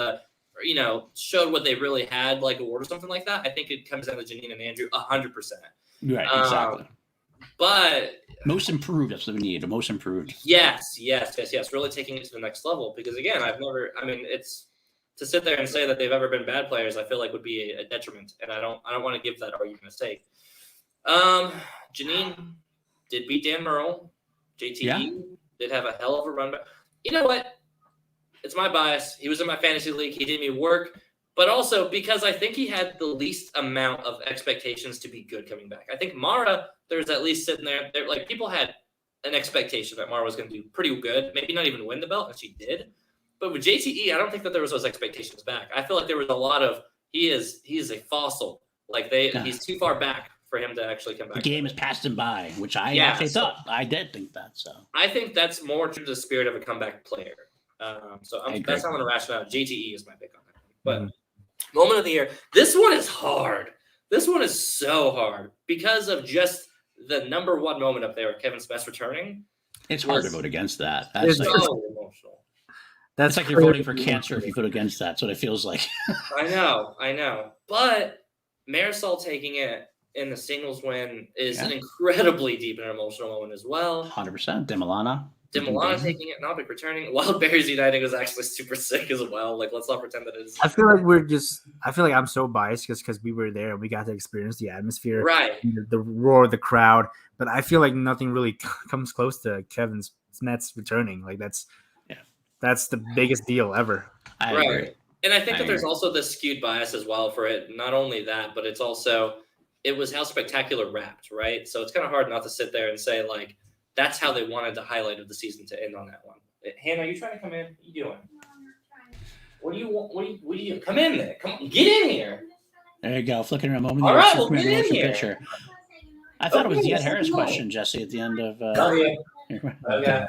showed what they really had, like award or something like that, I think it comes down to Janine and Andrew 100%. Right. Exactly. But most improved, that's what we need. Most improved. Yes. Really taking it to the next level because again, it's to sit there and say that they've ever been bad players. I feel like would be a detriment, and I don't want to give that argument a stake. Janine did beat Dan Murrell. JTE did have a hell of a run, but you know what? It's my bias. He was in my fantasy league. He did me work. But also because I think he had the least amount of expectations to be good coming back. I think Mara, there's at least sitting there. Like people had an expectation that Mara was going to do pretty good, maybe not even win the belt, and she did. But with JTE, I don't think that there was those expectations back. I feel like there was a lot of he is a fossil. He's too far back for him to actually come back. The game has passed him by, which I actually thought. I did think that. So I think that's more to the spirit of a comeback player. That's how I'm going to ration out. JTE is my pick on that. But moment of the year. This one is hard. This one is so hard because of just the number one moment up there with Kevin Smith returning. It's hard to vote against that. That's so emotional. That's like you're voting for cancer if you vote against that. That's what it feels like. I know. But Marisol taking it in the singles win is an incredibly deep and emotional moment as well. 100%. Demilana taking it, Knopic returning. Wild Berries Uniting was actually super sick as well. Let's not pretend that it is. I feel like I'm so biased because we were there and we got to experience the atmosphere, right? The roar of the crowd. But I feel like nothing really comes close to Kevin Smets returning. That's the biggest deal ever. I agree. And I think that there's also this skewed bias as well for it. Not only that, but it's also it was how spectacular wrapped, right? So it's kind of hard not to sit there and say that's how they wanted the highlight of the season to end on that one. Hannah, are you trying to come in? What are you doing? What do you want? What do you come in there? Come on, get in here. There you go. Flicking around a moment. All right, we'll get in here. Picture. I thought it was the Ed Harris question, Jesse, at the end of. Okay.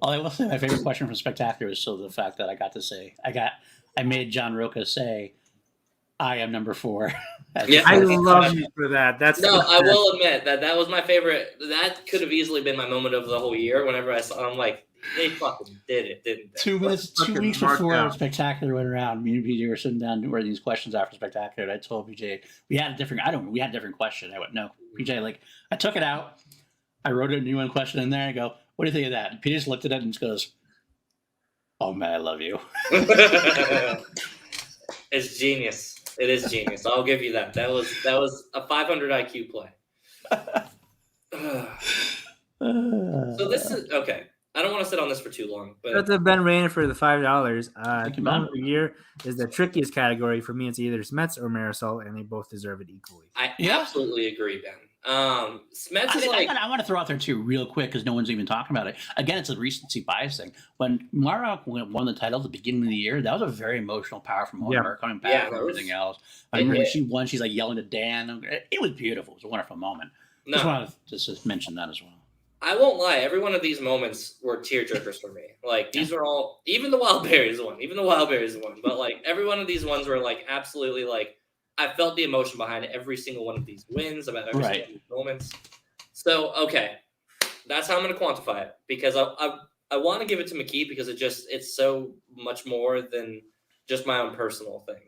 All I will say, my favorite question from Spectacular is still the fact that I got to say, I made John Roca say, I am number 4. I love you for that. I will admit that was my favorite. That could have easily been my moment of the whole year. Whenever I saw, I'm like, They fucking did it, didn't they? 2 minutes, 2 Fucking weeks marked before out. Spectacular went around, me and PJ were sitting down where these questions after Spectacular. And I told PJ we had a different question. I went, no, PJ, like I took it out, I wrote a new one question in there. I go, what do you think of that? And PJ just looked at it and just goes, oh man, I love you. It's genius. It is genius. I'll give you that. That was a 500 IQ play. So this is okay. I don't want to sit on this for too long, but That's a Ben Rainer for the $5. Thank you, Moment man. of the year is the trickiest category for me. It's either Smets or Marisol, and they both deserve it equally. I Yeah. absolutely agree, Ben. Smets is I want to throw out there too, real quick, because no one's even talking about it. Again, it's a recency bias thing. When Mara won the title at the beginning of the year, that was a very emotional, powerful moment. Yeah. Her coming back Yeah, and that was- everything else. it When hit. she won, she's like yelling at Dan. It was beautiful. It was a wonderful moment. Just No, wanted to just mention that as well. I won't lie. Every one of these moments were tearjerkers for me. Like these were all, even the Wild Berries one, but like every one of these ones were like absolutely like I felt the emotion behind every single one of these wins about every single one of these moments. So okay, that's how I'm going to quantify it because I want to give it to McKee because it's so much more than just my own personal thing.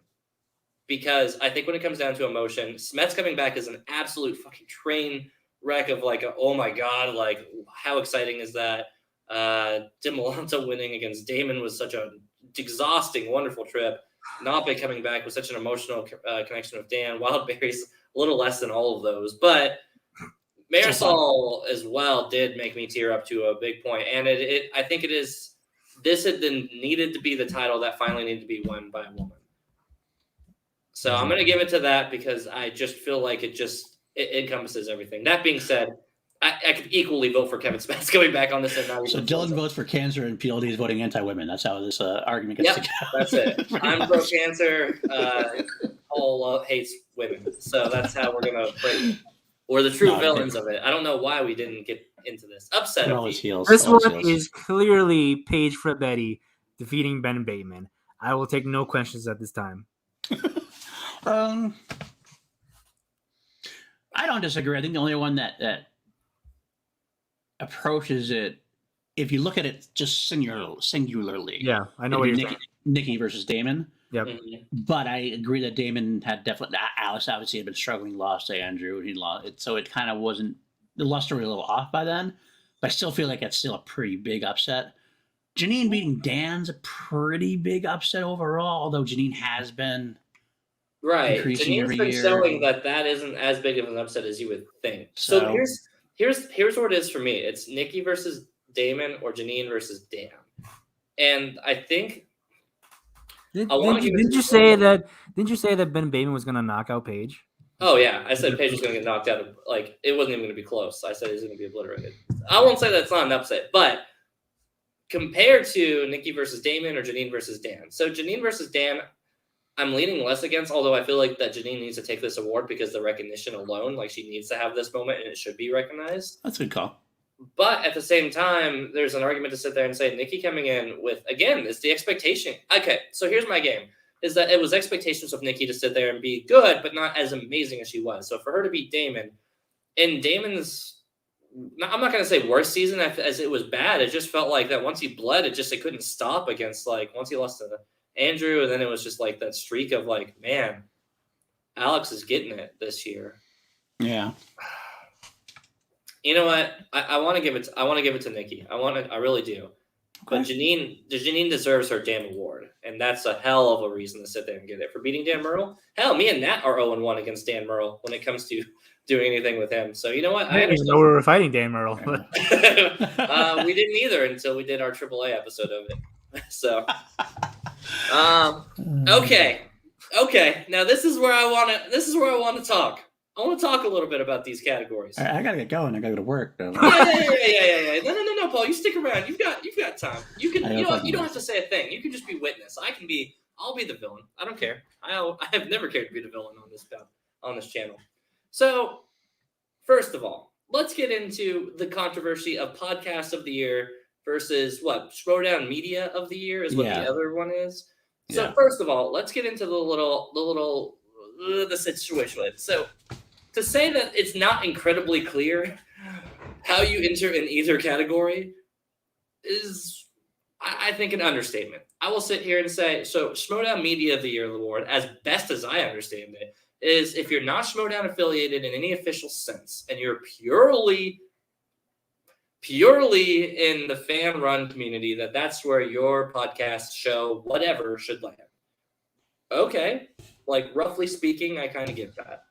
Because I think when it comes down to emotion, Smets coming back is an absolute fucking train wreck of like, oh my god, like how exciting is that? Dimolanta winning against Damon was such an exhausting, wonderful trip. Nape coming back with such an emotional connection with Dan. Wild Berries a little less than all of those, but Marisol as well did make me tear up to a big point, and I think it is. This had been needed to be the title that finally needed to be won by a woman. So I'm going to give it to that because I just feel like it encompasses everything. That being said, I could equally vote for Kevin Smets going back on this. So Dylan votes for cancer and PLD is voting anti-women. That's how this argument gets together. That's it. I'm pro-cancer. Paul hates women. So that's how we're going to play it. We're the true villains of it. I don't know why we didn't get into this. Upset of heels. This one is clearly Paige Betty defeating Ben Bateman. I will take no questions at this time. I don't disagree. I think the only one that approaches it, if you look at it just singularly. Yeah, I know what you're saying. Nikki versus Damon. Yep. Mm-hmm. But I agree that Damon had definitely. Alice obviously had been struggling, lost to Andrew, and he lost it, so it kind of wasn't the luster was a little off by then. But I still feel like it's still a pretty big upset. Janine beating Dan's a pretty big upset overall, although Janine has been. Right. Increasing Janine's every been year. showing that isn't as big of an upset as you would think. So here's what it is for me. It's Nikki versus Damon or Janine versus Dan. And I think Didn't you say that Ben Bateman was going to knock out Paige? Oh yeah, I said Paige was going to get knocked out. Like it wasn't even going to be close. I said he was going to be obliterated. I won't say that's not an upset, but compared to Nikki versus Damon or Janine versus Dan. So Janine versus Dan, I'm leaning less against, although I feel like that Janine needs to take this award because the recognition alone, like she needs to have this moment and it should be recognized. That's a good call. But at the same time, there's an argument to sit there and say Nikki coming in with, again, it's the expectation. Okay, so here's my game, is that it was expectations of Nikki to sit there and be good, but not as amazing as she was. So for her to beat Damon, in Damon's, I'm not going to say worst season as it was bad. It just felt like that once he bled, it couldn't stop against, like, once he lost to Andrew, and then it was just like that streak of like, man, Alex is getting it this year. Yeah. You know what? I want to give it. I want to give it to Nikki. I really do. Okay. But Janine deserves her damn award, and that's a hell of a reason to sit there and get it for beating Dan Murrell. Hell, me and Nat are 0-1 against Dan Murrell when it comes to doing anything with him. So you know what? I didn't even know we were fighting Dan Murrell. But... we didn't either until we did our AAA episode of it. So. Okay. Now this is where I want to talk. I want to talk a little bit about these categories. I gotta get going. I gotta go to work. Yeah. No, Paul. You stick around. You've got time. You can. You don't have to say a thing. You can just be witness. I'll be the villain. I don't care. I have never cared to be the villain on this channel. So, first of all, let's get into the controversy of podcast of the year versus what Throwdown Media of the year is what the other one is. So first of all, let's get into the situation with it. So to say that it's not incredibly clear how you enter in either category is, I think, an understatement. I will sit here and say, so Schmodown Media of the Year award, as best as I understand it, is if you're not Schmodown affiliated in any official sense, and you're purely in the fan run community, that's where your podcast, show, whatever should land. Okay, like roughly speaking, I kind of get that.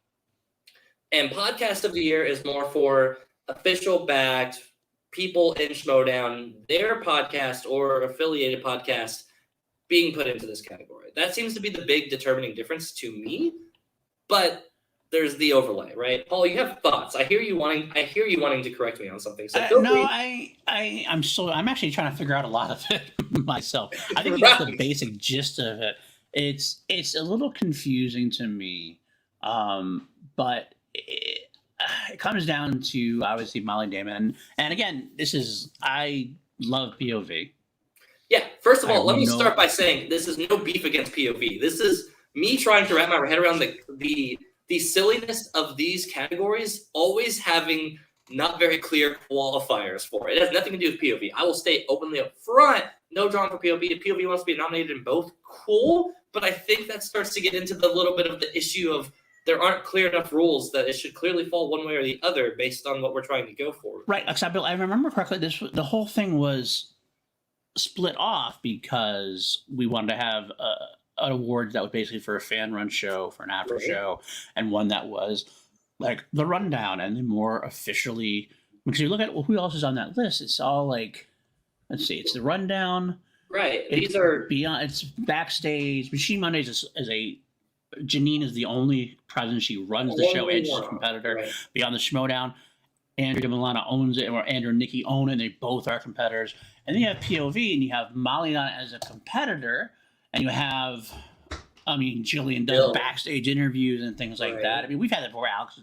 And podcast of the year is more for official backed people in Schmodown, their podcast or affiliated podcast being put into this category. That seems to be the big determining difference to me. But there's the overlay, right? Paul, you have thoughts. I hear you wanting to correct me on something. So no, I'm actually trying to figure out a lot of it myself. I think you got the basic gist of it. It's a little confusing to me, but it comes down to obviously Molly Damon, and again, I love POV. Yeah, first of all, let me start by saying this is no beef against POV. This is me trying to wrap my head around the silliness of these categories always having not very clear qualifiers for it. It has nothing to do with POV. I will state openly up front, no drawing for POV. If POV wants to be nominated in both, cool. But I think that starts to get into the little bit of the issue of there aren't clear enough rules that it should clearly fall one way or the other based on what we're trying to go for. Right. Except I remember correctly, the whole thing was split off because we wanted to have an award that was basically for a fan-run show, for an after show, and one that was like the rundown, and then more officially, because you look at who else is on that list, it's all like, let's see, it's the rundown. Right. These are beyond. It's backstage. Machine Mondays is a Janine is the only president. She runs the show. Edge's competitor. Right. Beyond the Schmodown, Andrew Milana owns it, or Andrew and Nikki own it. And they both are competitors. And then you have POV, and you have Molly on as a competitor, and you have, Jillian does backstage interviews and things like that. I mean, we've had that before. Alex,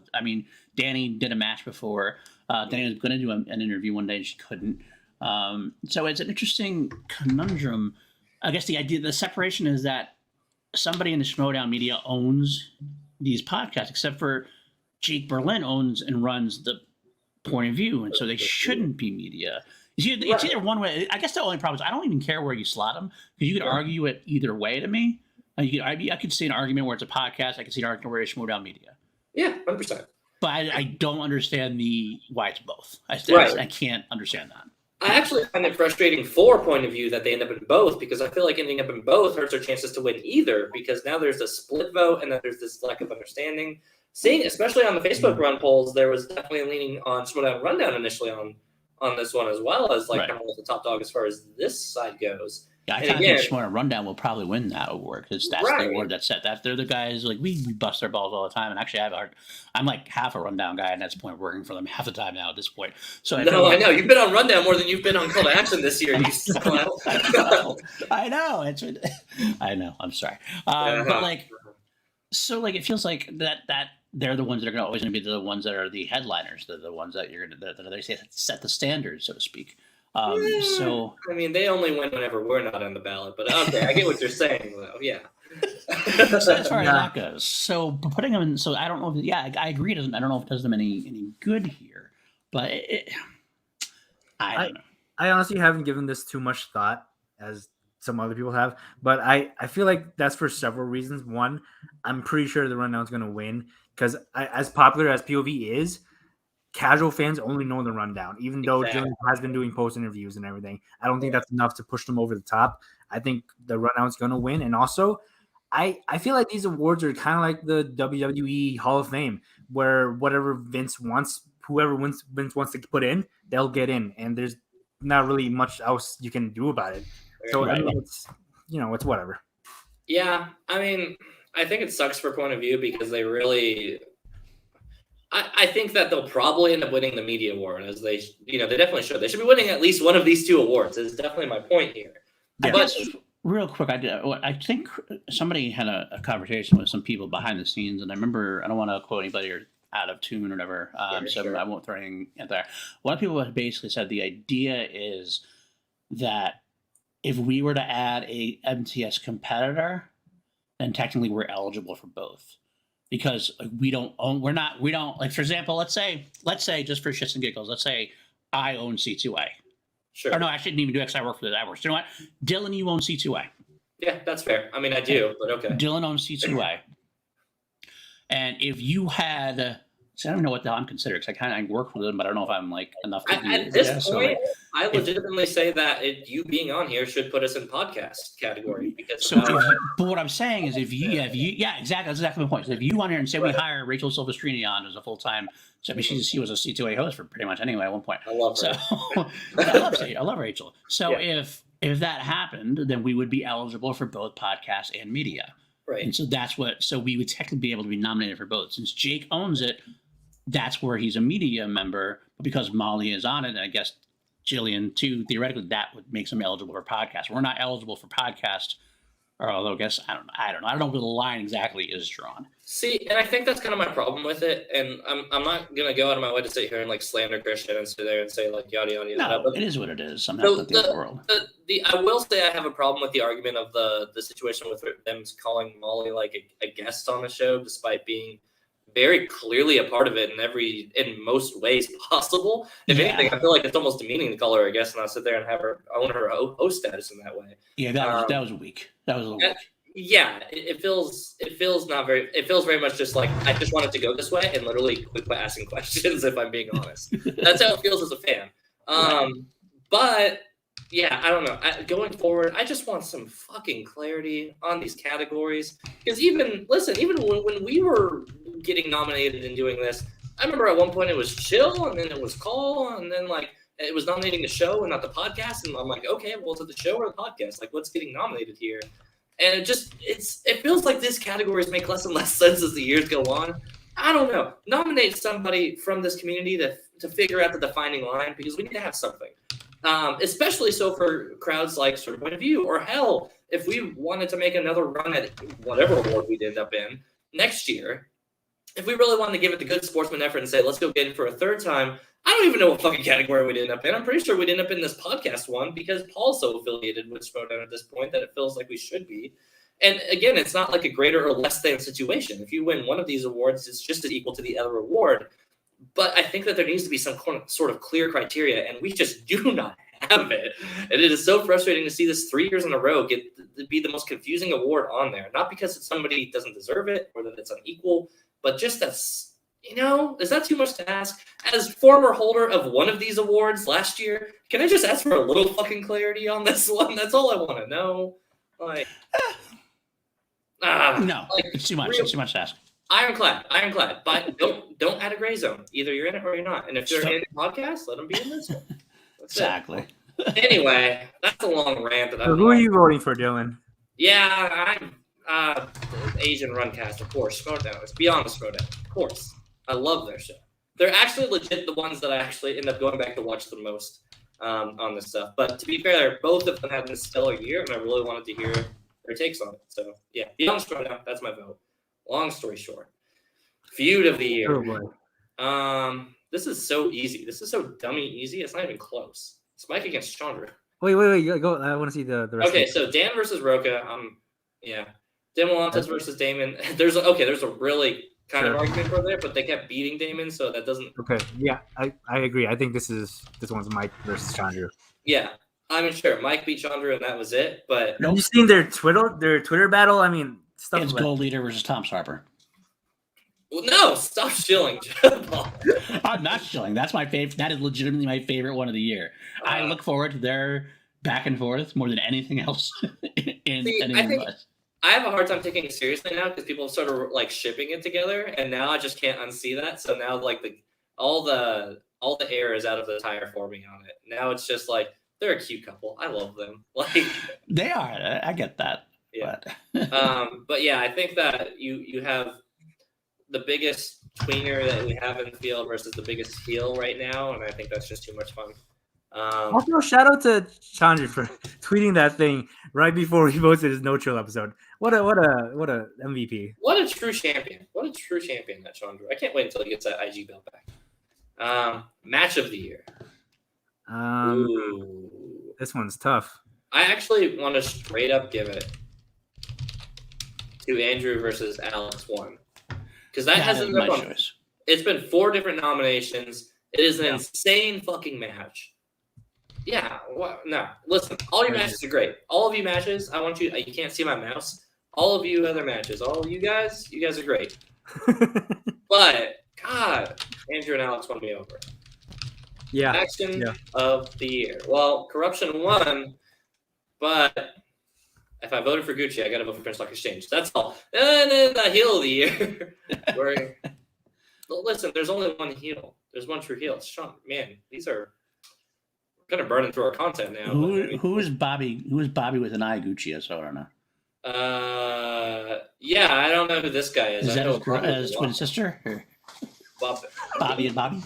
Danny did a match before. Danny was going to do an interview one day, and she couldn't. So it's an interesting conundrum. I guess the separation is that somebody in the Schmodown media owns these podcasts, except for Jake Berlin owns and runs the Point of View, and so they shouldn't be media. It's either one way. I guess the only problem is I don't even care where you slot them, because you could argue it either way to me. I could see an argument where it's a podcast. I could see an argument where it's Schmodown media. Yeah, 100%. But I don't understand why it's both. I can't understand that. I actually find it frustrating for Point of View that they end up in both, because I feel like ending up in both hurts their chances to win either, because now there's a split vote and then there's this lack of understanding. Seeing, especially on the Facebook run polls, there was definitely leaning on Schmodown Rundown initially on this one, as well as kind of the top dog as far as this side goes. Yeah, I think Schmodown Rundown will probably win that award, because that's the award that's set. They're the guys, we bust their balls all the time. And actually, I'm like half a Rundown guy, and that's the point working for them half the time now at this point. So I know you've been on Rundown more than you've been on Call to Action this year. I know. I know. I'm sorry, but it feels like that they're the ones that are always going to be the ones that are the headliners. They're the ones that they say set the standards, so to speak. So they only win whenever we're not on the ballot, but okay, I get what you're saying though. Yeah. So as far as that goes, so putting them in, so I don't know if I agree. I don't know if it does them any good here, but I don't know. I honestly haven't given this too much thought as some other people have, but I feel like that's for several reasons. One, I'm pretty sure the Rundown's going to win, because as popular as POV is, casual fans only know the Rundown, even though Jillian has been doing post interviews and everything. I don't think that's enough to push them over the top. I think the Rundown's going to win. And also, I feel like these awards are kind of like the WWE Hall of Fame, where whatever Vince wants, whoever Vince wants to put in, they'll get in. And there's not really much else you can do about it. So it's whatever. Yeah, I think it sucks for Point of View, because they really... I think that they'll probably end up winning the media award, as they definitely should. They should be winning at least one of these two awards. Is definitely my point here. Yeah. But real quick, I think somebody had a conversation with some people behind the scenes, and I remember, I don't want to quote anybody or out of tune or whatever, so I won't throw anything in there. One of the people basically said the idea is that if we were to add a MTS competitor, then technically we're eligible for both. Because we don't for example, let's say just for shits and giggles, let's say I own C2A, Sure. Or no, I shouldn't even do X. I work for the networks. You know what? Dylan, you own C2A. Yeah, that's fair. I mean, I do, but okay. Dylan owns C2A. And if you had, see, I don't know what the hell I'm considered because I work with them, but I don't know if I'm like enough to be. At this point, I legitimately say that you being on here should put us in podcast category because. But what I'm saying is, if you, yeah, exactly, that's exactly my point. So if you on here and say we hire Rachel Silvestrini on as a full time, so I mean, she was a C2A host for pretty much anyway at one point. I love her. So I love Rachel. So if that happened, then we would be eligible for both podcasts and media. Right. And so we would technically be able to be nominated for both. Since Jake owns it, that's where he's a media member. But because Molly is on it, and I guess Jillian too, theoretically that would make him eligible for podcast. We're not eligible for podcast, or although I guess I don't know. I don't know where the line exactly is drawn. See, and I think that's kind of my problem with it. And I'm not gonna go out of my way to sit here and like slander Christian and sit there and say like yada yada yada. No, but it is what it is. I'm not the world. I will say I have a problem with the argument of the situation with them calling Molly like a guest on the show, despite being very clearly a part of it in most ways possible. If anything, I feel like it's almost demeaning to call her a guest and I'll sit there and have her own her host status in that way. Yeah, that was weak. That was a little weak. Yeah, it feels not very. It feels very much just like I just want it to go this way and literally quit by asking questions. If I'm being honest, that's how it feels as a fan. But yeah, I don't know. Going forward, I just want some fucking clarity on these categories because even when we were getting nominated and doing this, I remember at one point it was chill and then it was call and then like it was nominating the show and not the podcast, and I'm like, okay, well, is it the show or the podcast? Like, what's getting nominated here? And it feels like these categories make less and less sense as the years go on. I don't know. Nominate somebody from this community to figure out the defining line because we need to have something. Especially so for crowds like sort of Point of View, or hell, if we wanted to make another run at whatever award we'd end up in next year, if we really wanted to give it the good sportsman effort and say, let's go get it for a third time, I don't even know what fucking category we'd end up in. I'm pretty sure we'd end up in this podcast one because Paul's so affiliated with Schmodown at this point that it feels like we should be. And again, it's not like a greater or less than situation. If you win one of these awards, it's just as equal to the other award. But I think that there needs to be some sort of clear criteria, and we just do not have it. And it is so frustrating to see this 3 years in a row be the most confusing award on there. Not because somebody doesn't deserve it or that it's unequal, but just that's, is that too much to ask? As former holder of one of these awards last year, can I just ask for a little fucking clarity on this one? That's all I want to know. Like, no, it's too much. It's too much to ask. Ironclad. But don't add a gray zone. Either you're in it or you're not. And if you're in the podcast, let them be in this one. That's exactly. Anyway, that's a long rant. Who are you voting for, Dylan? Yeah, I'm Asian Runcast, of course. Schmodown. It's beyond the Schmodown, of course. I love their show. They're actually legit the ones that I actually end up going back to watch the most on this stuff. But to be fair, both of them had a stellar year, and I really wanted to hear their takes on it. So yeah, beyond Schmodown, that's my vote. Long story short, feud of the year. Oh, this is so easy. This is so dummy easy. It's not even close. It's Mike against Chandra. Wait. Go. I want to see the rest. Okay, so Dan versus Roca. Dan Molantes versus Damon. There's a really kind of argument for there, but they kept beating Damon, so that doesn't. Okay, yeah, I agree. I think this one's Mike versus Chandra. Yeah, I mean, sure, Mike beat Chandra, and that was it. But have you seen their Twitter battle? I mean, stuff. It's Gold Leader versus Tom Sharper. Well, no, stop shilling. I'm not shilling. That's my favorite. That is legitimately my favorite one of the year. I look forward to their back and forth more than anything else. I have a hard time taking it seriously now because people sort of like shipping it together, and now I just can't unsee that. So now, like all the air is out of the tire for me on it. Now it's just like they're a cute couple. I love them. Like they are. I get that. Yeah. But yeah, I think that you have the biggest tweener that we have in the field versus the biggest heel right now, and I think that's just too much fun. Also, shout out to Chandra for tweeting that thing right before he posted his No Chill episode. What a MVP. What a true champion. That Chandra. I can't wait until he gets that IG belt back. Match of the year. This one's tough. I actually want to straight up give it to Andrew versus Alex 1. Because that hasn't been fun. It's been 4 different nominations. It is an insane fucking match. Yeah. No. Listen, all your matches are great. All of you matches, I want you. You can't see my mouse. All of you other matches, all of you guys are great. But God, Andrew and Alex won me over. Yeah. Action of the year. Well, Corruption won, but if I voted for Gucci, I got to vote for Prince Stock Exchange. That's all. And then the heel of the year. Listen, there's only one heel. There's one true heel. It's Sean. Man, these are kind of burning through our content now. Who is Bobby? Who is Bobby with an eye? Gucci? I don't know. Yeah, I don't know who this guy is. Is that his twin sister? Bobby and Bobby.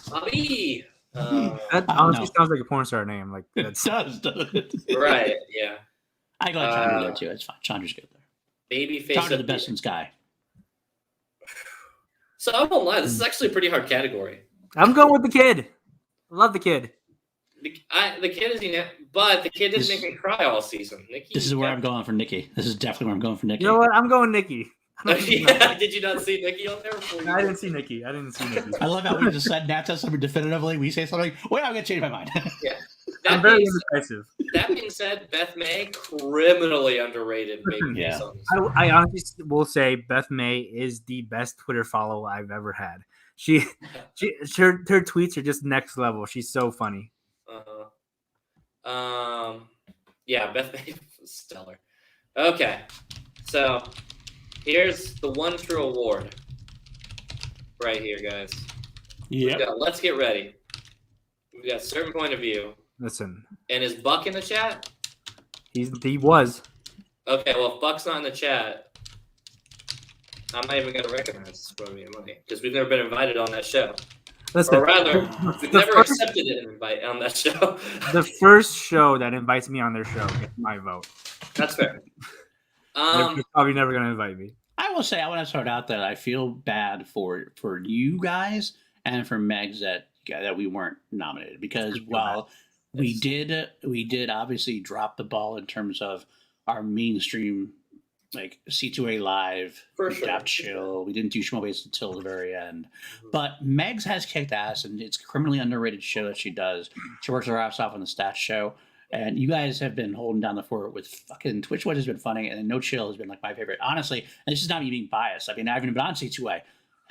Bobby. That honestly sounds like a porn star name. Like it does. Right? Yeah. I go Chandra there too. It's fine. Chandra's good there. Babyface. Chandra the best in Sky. So I won't lie. This is actually a pretty hard category. I'm going with the kid. I love the kid. The kid is but the kid didn't make me cry all season. Nikki, this is where I'm going for Nikki. This is definitely where I'm going for Nikki. You know what? I'm going Nikki. Yeah, did you not see Nikki on there? I didn't see Nikki. I love how we just said Nat says something definitively. We say something. Wait, I'm going to change my mind. Yeah. I'm very indecisive. That being said, Beth May, criminally underrated. Yeah. I honestly will say Beth May is the best Twitter follow I've ever had. Her tweets are just next level. She's so funny. Yeah, Beth May was stellar. Okay, so here's the one true award right here, guys. Yeah. Let's get ready. We've got a certain point of view. Listen. And is Buck in the chat? He was. Okay, well, if Buck's not in the chat, I'm not even going to recognize this for me because we've never been invited on that show. Listen, or rather, we've never accepted an invite on that show. The first show that invites me on their show gets my vote. That's fair. They're probably never going to invite me. I will say, I want to start out that I feel bad for you guys and for Megs that we weren't nominated because while we did obviously drop the ball in terms of our mainstream like C2A Live, Chill. We didn't do Schmobase until the very end. But Megs has kicked ass, and it's a criminally underrated show that she does. She works her ass off on the stats show. And you guys have been holding down the fort with fucking Twitch Watch has been funny, and No Chill has been like my favorite. Honestly, and this is not me being biased. I mean, I haven't been on C2A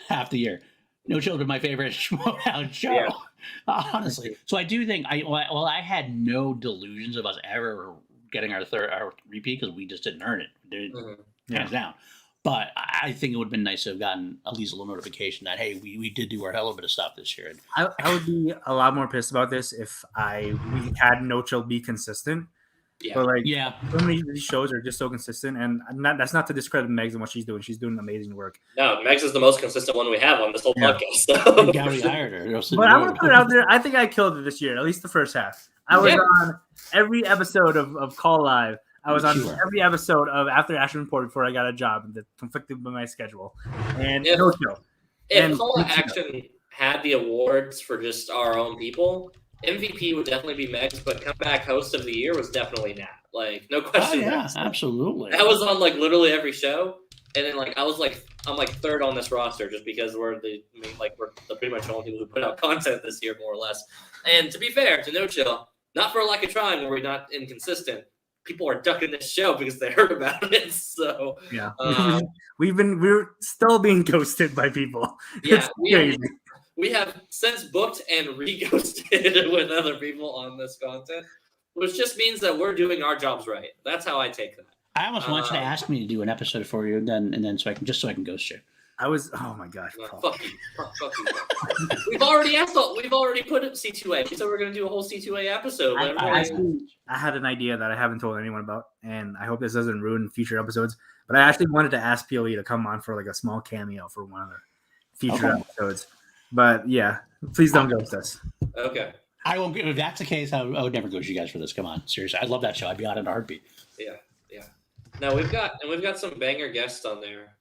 half the year. No Chill has been my favorite show. Yeah. Honestly. So I do think I had no delusions of us ever getting our repeat because we just didn't earn it. Hands down. But I think it would have been nice to have gotten at least a little notification that, hey, we did do our hell of a bit of stuff this year. I would be a lot more pissed about this if we had No Chill be consistent. Yeah. But so many of these shows are just so consistent, and that's not to discredit Megs and what she's doing. She's doing amazing work. No, Megs is the most consistent one we have on this whole podcast. So. Gary hired her. But I'm gonna put it out there. I think I killed it this year, at least the first half. I was on every episode of Call Live. I was on every episode of After Action Report before I got a job that conflicted with my schedule. And No Chill. If Call Action had the awards for just our own people, MVP would definitely be Megs, but comeback host of the year was definitely Nat. Like, no question. Oh, yeah, absolutely. That was on like literally every show. And then like I'm third on this roster just because we're the pretty much the only people who put out content this year, more or less. And to be fair to No Chill, not for a lack of trying where we're not inconsistent. People are ducking this show because they heard about it. So yeah, we're still being ghosted by people. Yeah, we have since booked and re-ghosted with other people on this content, which just means that we're doing our jobs right. That's how I take that. I almost want you to ask me to do an episode for you, and then so I can ghost you. Oh my gosh. Fuck you. We've already put it C2A. So we're going to do a whole C2A episode. I had an idea that I haven't told anyone about, and I hope this doesn't ruin future episodes, but I actually wanted to ask PLE to come on for like a small cameo for one of the future episodes. But yeah, please don't ghost us. Okay. I won't. If that's the case, I would never ghost you guys for this. Come on. Seriously. I love that show. I'd be on in a heartbeat. Yeah. No, we've got some banger guests on there.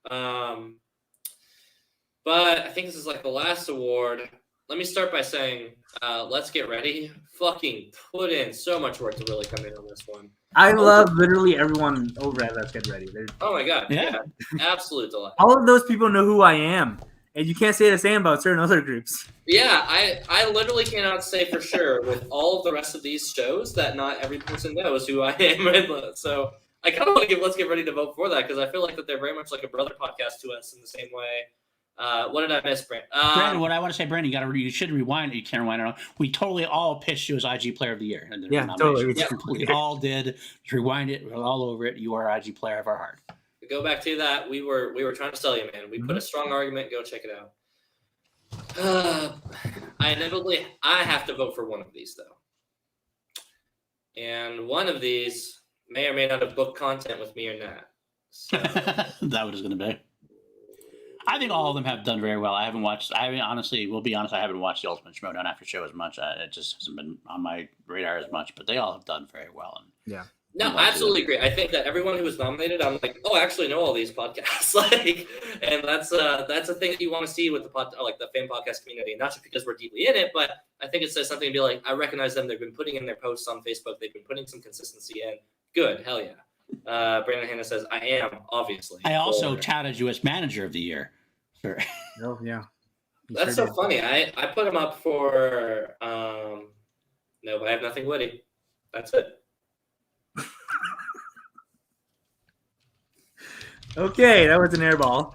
But I think this is like the last award. Let me start by saying, let's get ready. Fucking put in so much work to really come in on this one. I love literally everyone over at Let's Get Ready. Oh my god, yeah, absolute delight. All of those people know who I am, And you can't say the same about certain other groups. Yeah, I literally cannot say for sure with all of the rest of these shows that not every person knows who I am. So I kind of want to let's get ready to vote for that because I feel like that they're very much like a brother podcast to us in the same way. What did I miss, Brandon? Brandon, what I want to say, Brandon, you should rewind. You can't rewind it all. We totally all pitched you as IG Player of the Year. Yeah, totally. We all did. Rewind it. We're all over it. You are IG Player of our heart. Go back to that. We were trying to sell you, man. We put a strong argument. Go check it out. I have to vote for one of these though, and one of these may or may not have booked content with me or not. So. That what it's going to be. I think all of them have done very well. I haven't watched. I mean, honestly, we'll be honest. I haven't watched the Ultimate Schmodown After Show as much. It just hasn't been on my radar as much. But they all have done very well. And yeah. No, I absolutely agree. I think that everyone who was nominated, I'm like, oh, I actually know all these podcasts. And that's a thing that you want to see with the fan podcast community, not just because we're deeply in it, but I think it says something to be like, I recognize them. They've been putting in their posts on Facebook. They've been putting some consistency in. Good, hell yeah. Brandon Hanna says, I am obviously. I also touted you as Manager of the Year. Sure. Oh yeah. That's so funny. I put him up for no, but I have nothing witty. That's it. Okay, that was an airball.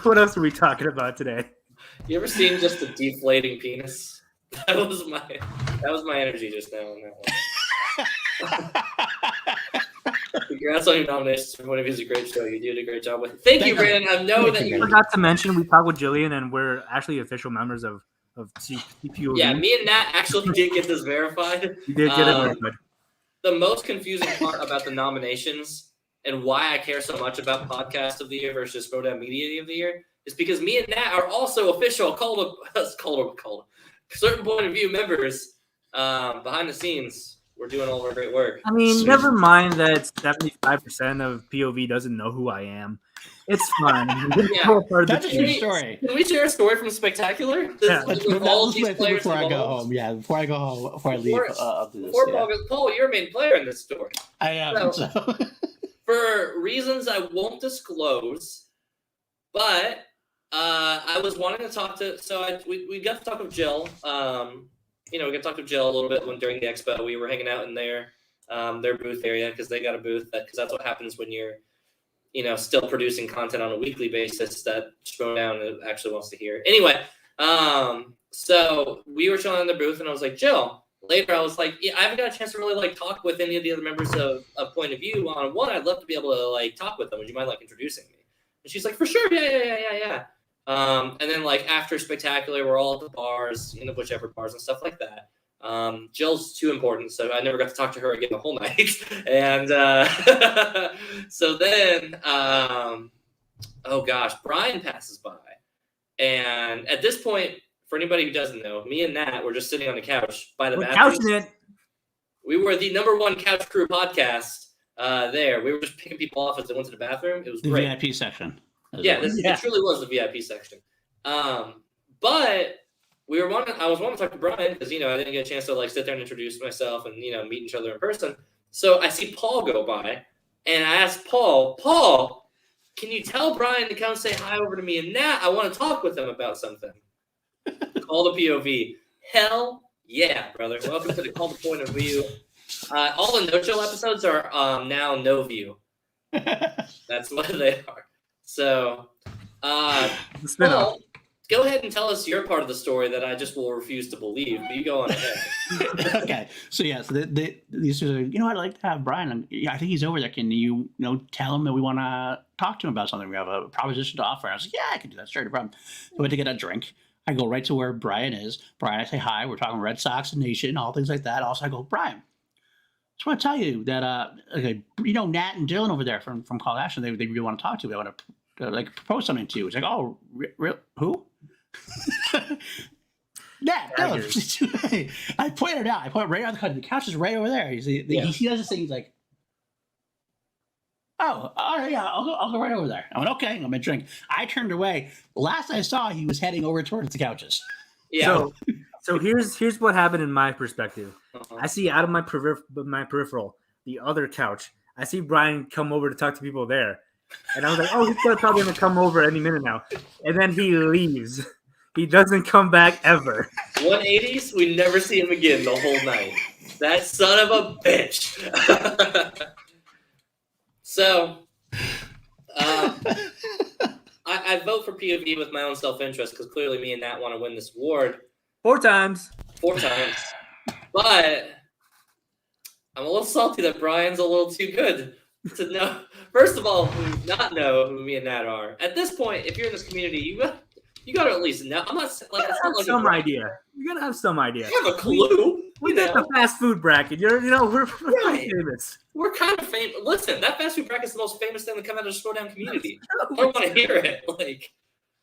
What else are we talking about today? You ever seen just a deflating penis? That was my energy just now on that one. Congrats on your nominations for one of these. A great show. You did a great job with it. Thank you, Brandon. I know that you forgot to mention we talked with Jillian and we're actually official members of CPOV. Yeah, me and Nat actually did get this verified. You did get it verified. The most confusing part about the nominations and why I care so much about Podcast of the Year versus Schmodown Media of the Year is because me and Nat are also official certain point of view members behind the scenes. We're doing all of our great work. I mean, never mind that 75% of POV doesn't know who I am. It's fine. Yeah, that's a true story. Can we share a story from Spectacular? Yeah. All these players before I go home. Yeah, before I go home, before I leave. Paul, you're a main player in this story. I am. So. For reasons I won't disclose, but I was wanting to talk to. So we got to talk with Jill. We got to talk to Jill a little bit during the expo. We were hanging out in their booth area because they got a booth. Because that's what happens when you're, still producing content on a weekly basis that Schmodown actually wants to hear. Anyway, so we were chilling in the booth, and I was like, Jill. Later, I was like, yeah, I haven't got a chance to really talk with any of the other members of Point of View one-on-one. I'd love to be able to talk with them. Would you mind introducing me? And she's like, for sure, yeah. And then after Spectacular, we're all at the bars, whichever bars and stuff like that. Jill's too important, so I never got to talk to her again the whole night. And so then, oh gosh, Brian passes by, and at this point. For anybody who doesn't know, me and Nat were just sitting on the couch by the bathroom. We were the #1 couch crew podcast there. We were just picking people off as they went to the bathroom. It was the great. VIP section. It truly was the VIP section. But I was wanting to talk to Brian because, I didn't get a chance to sit there and introduce myself and, meet each other in person. So I see Paul go by and I asked Paul, can you tell Brian to come say hi over to me and Nat? I want to talk with him about something. Call the POV. Hell yeah, brother. Welcome to the Call the Point of View. All the no-show episodes are now no view. That's what they are. So, Paul, go ahead and tell us your part of the story that I just will refuse to believe. But you go on ahead. Okay. So, these are, I'd like to have Brian. I think he's over there. Can you, tell him that we want to talk to him about something? We have a proposition to offer. And I was like, yeah, I can do that. Straight no problem. So I went to get a drink. I go right to where Brian is. Brian, I say hi. We're talking Red Sox and Nation, all things like that. Also, I go, Brian, just want to tell you that, Nat and Dylan over there from Call Action, they really want to talk to you. They want to propose something to you. It's like, oh, who? Nat, Dylan. I pointed it out. I pointed right on the couch. The couch is right over there. He does this thing. He's like, oh, all right, yeah, I'll go right over there. I went, okay, I'm gonna drink. I turned away. Last I saw, he was heading over towards the couches. Yeah. So here's what happened in my perspective. Uh-huh. I see out of my peripheral, the other couch. I see Brian come over to talk to people there. And I was like, oh, he's probably going to come over any minute now. And then he leaves. He doesn't come back ever. 180s, we never see him again the whole night. That son of a bitch. So, I vote for POV with my own self-interest because clearly me and Nat want to win this award. 4 times. 4 times. But I'm a little salty that Brian's a little too good to know. First of all, not know who me and Nat are. At this point, if you're in this community, you got to at least know. I'm not like it's not like some idea. You gotta have some idea. You have a clue. We did the fast food bracket. We're Right. famous. We're kind of famous. Listen, that fast food bracket is the most famous thing to come out of the Showdown community. I don't want to hear it. Like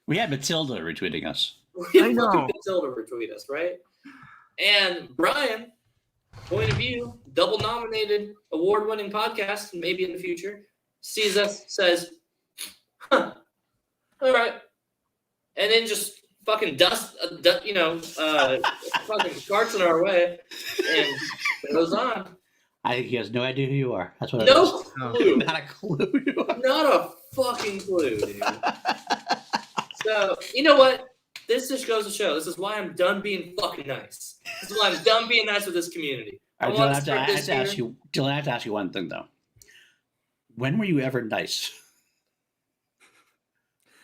we had Matilda retweeting us. I know. Matilda retweet us, right? And Brian, point of view, double nominated, award-winning podcast, maybe in the future, sees us, says, "Huh, all right," and then just fucking fucking carts in our way, and it goes on. I think he has no idea who you are. That's what. No clue. Not a clue. Not a fucking clue, dude. So you know what? This just goes to show. This is why I'm done being fucking nice. This is why I'm done being nice with this community. I have to ask you. Dylan, I have to ask you one thing though. When were you ever nice?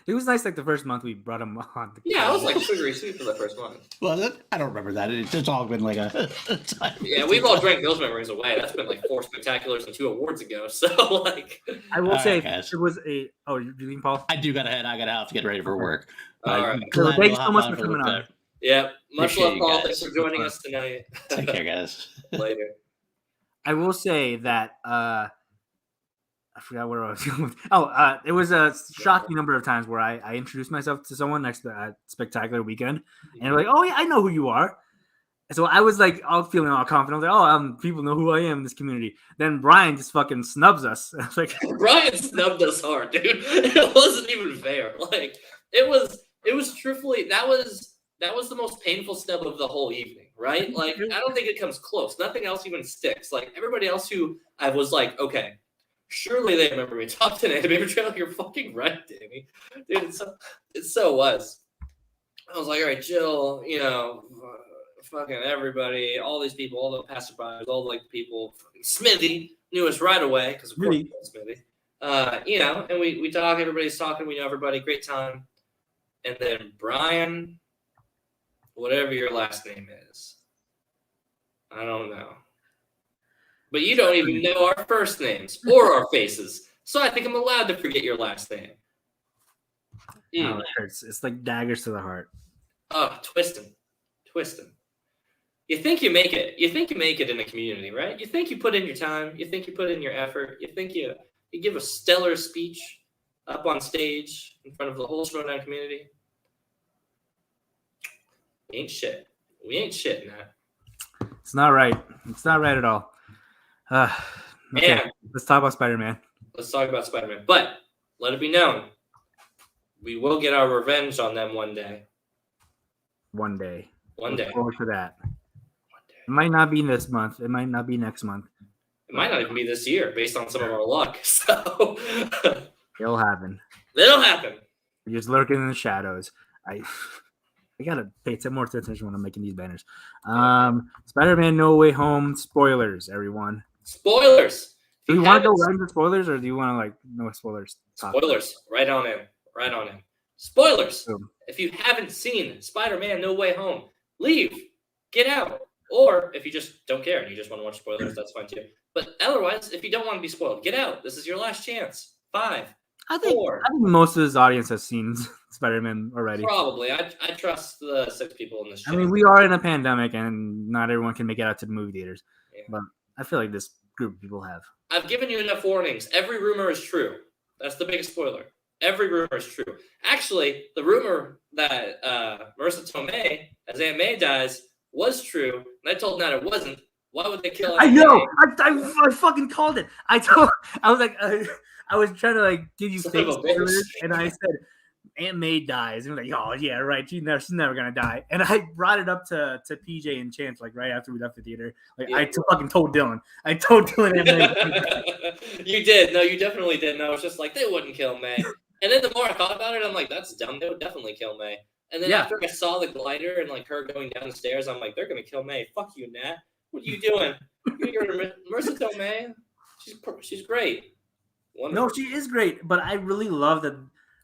It was nice, like the first month we brought him on. Yeah, I was like sugary sweet for the first month. Was it? I don't remember that. It's all been like a time. Yeah, we've all drank those memories away. That's been like 4 spectaculars and 2 awards ago. So like, I will say guys. It was a. Oh, you leaving, Paul? I do gotta head. I gotta have to get ready for work. All right. So thanks so much for coming on. Yeah, much love, Paul. Thanks for joining us tonight. Take care, guys. Later. I will say that I forgot where I was going with. Oh, it was a shocking number of times where I introduced myself to someone next to Spectacular Weekend, and they're like, "Oh yeah, I know who you are." So I was like, all feeling all confident. I was like, "Oh, people know who I am in this community." Then Brian just fucking snubs us. I was like, Brian snubbed us hard, dude. It wasn't even fair. Like it was truthfully that was the most painful snub of the whole evening, right? Like I don't think it comes close. Nothing else even sticks. Like everybody else who I was like, okay. Surely they remember me. Top 10 anime trailer. You're fucking right, Danny. Dude, it so was. I was like, all right, Jill, fucking everybody, all these people, all the passerbys, all the people, fucking Smithy knew us right away because of course we know Smithy. And we talk. Everybody's talking. We know everybody. Great time. And then Brian, whatever your last name is, I don't know. But you don't even know our first names or our faces. So I think I'm allowed to forget your last name. Oh, it hurts. It's like daggers to the heart. Oh, twisting. You think you make it. You think you make it in a community, right? You think you put in your time. You think you put in your effort. You think you give a stellar speech up on stage in front of the whole Showdown community. Ain't shit. We ain't shit, Nat. It's not right. It's not right at all. Okay, and let's talk about Spider-Man. Let's talk about Spider-Man. But let it be known, we will get our revenge on them one day. One day. Look forward to that. One day. It might not be this month. It might not be next month. It might not even be this year, based on some of our luck. So it'll happen. It'll happen. You're just lurking in the shadows. I gotta pay some more attention when I'm making these banners. Spider-Man: No Way Home spoilers, everyone. Spoilers. Do you want to go right into spoilers, or do you want to no spoilers? Spoilers. Right on in. Spoilers. Boom. If you haven't seen Spider-Man: No Way Home, leave, get out. Or if you just don't care and you just want to watch spoilers, that's fine too. But otherwise, if you don't want to be spoiled, get out. This is your last chance. 5, I think 4. most of this audience has seen Spider-Man already. Probably. I trust the 6 people in this show. I mean, we are in a pandemic, and not everyone can make it out to the movie theaters. Yeah. But I feel like this group of people have. I've given you enough warnings. Every rumor is true. That's the biggest spoiler. Every rumor is true. Actually, the rumor that Marissa Tomei, as Aunt May dies, was true, and I told Nat it wasn't. Why would they kill Aunt I know. May? I fucking called it. I was like, I was trying to give you fake spoilers, and I said Aunt May dies, and we're like, oh yeah, right, she's never gonna die. And I brought it up to PJ and Chance like right after we left the theater. Like Yeah. I fucking told Dylan. I told Dylan Aunt May. You did. No, you definitely did. And I was just like, they wouldn't kill May. And then the more I thought about it, I'm like, that's dumb. They would definitely kill May. And then after I saw the glider and like her going down the stairs, I'm like, they're gonna kill May. Fuck you, Nat. What are you doing? You're merciful, May. She's great. Wonderful. No, she is great. But I really love that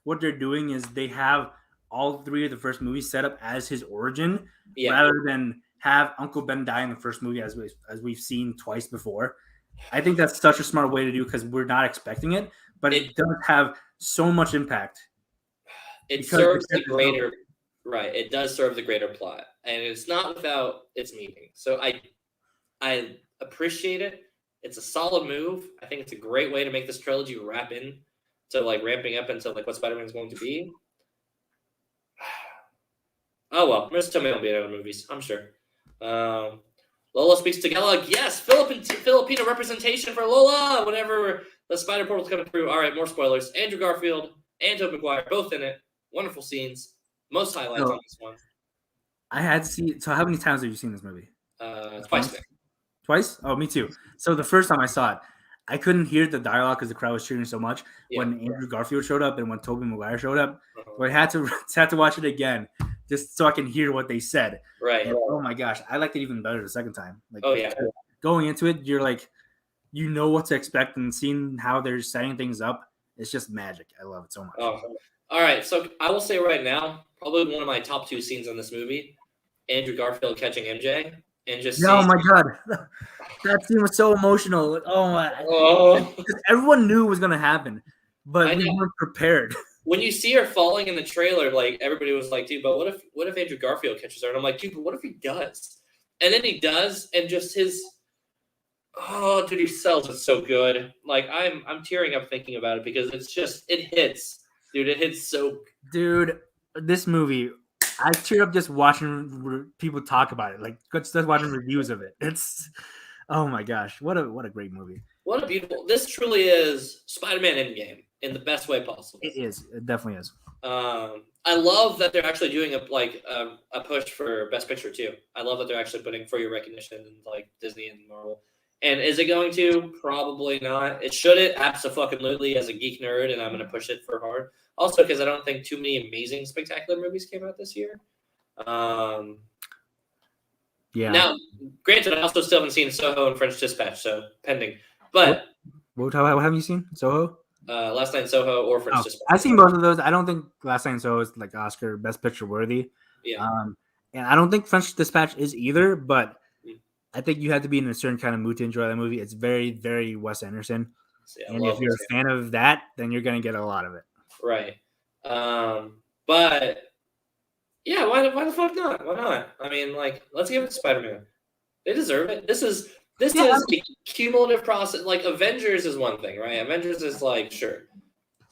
what they're doing is they have all three of the first movies set up as his origin, rather than have Uncle Ben die in the first movie as we've seen twice before. I think that's such a smart way to do because we're not expecting it, but it does have so much impact. It serves the greater right. It does serve the greater plot, and it's not without its meaning. So I appreciate it. It's a solid move. I think it's a great way to make this trilogy wrap in to like ramping up into like what Spider-Man is going to be. Oh well, Marissa Tomei will be in other movies, I'm sure. Lola speaks Tagalog. Yes, Filipino representation for Lola. Whenever the Spider Portal's coming through. All right, more spoilers. Andrew Garfield and Tobey Maguire both in it. Wonderful scenes. Most highlights on this one. I had to see. So, how many times have you seen this movie? Twice. Twice? Oh, me too. So the first time I saw it, I couldn't hear the dialogue because the crowd was cheering so much when Andrew Garfield showed up and when Tobey Maguire showed up. So I had to watch it again just so I can hear what they said. Right. And, oh my gosh, I liked it even better the second time. Like, yeah. Going into it, you're like, you know what to expect, and seeing how they're setting things up, it's just magic. I love it so much. Oh. All right, so I will say right now, probably one of my top two scenes in this movie, Andrew Garfield catching MJ. And just oh my god, that scene was so emotional. Oh my! Everyone knew it was gonna happen, but we weren't prepared. When you see her falling in the trailer, like everybody was like, "Dude, but what if Andrew Garfield catches her?" And I'm like, "Dude, but what if he does?" And then he does, and just his dude, he sells it so good. Like I'm tearing up thinking about it because it hits, dude. It hits so. Dude, this movie. I tear up just watching people talk about it, like just watching reviews of it. It's, oh my gosh, what a great movie! What a beautiful! This truly is Spider-Man Endgame in the best way possible. It is. It definitely is. I love that they're actually doing a push for Best Picture too. I love that they're actually putting for your recognition in like Disney and Marvel. And is it going to? Probably not. It shouldn't. Absolutely, as a geek nerd, and I'm going to push it for hard. Also, because I don't think too many amazing, spectacular movies came out this year. Yeah. Now, granted, I also still haven't seen Soho and French Dispatch, so pending. But what haven't you seen? Soho? Last Night in Soho or French Dispatch. I've seen both of those. I don't think Last Night in Soho is like Oscar Best Picture worthy. Yeah. And I don't think French Dispatch is either, but I think you have to be in a certain kind of mood to enjoy that movie. It's very, very Wes Anderson. Yeah, and if you're a fan of that, then you're going to get a lot of it. Right. But yeah, why the fuck not? Why not? I mean, like, let's give it to Spider-Man. They deserve it. This is the cumulative process. Like, Avengers is one thing, right? Avengers is like, sure.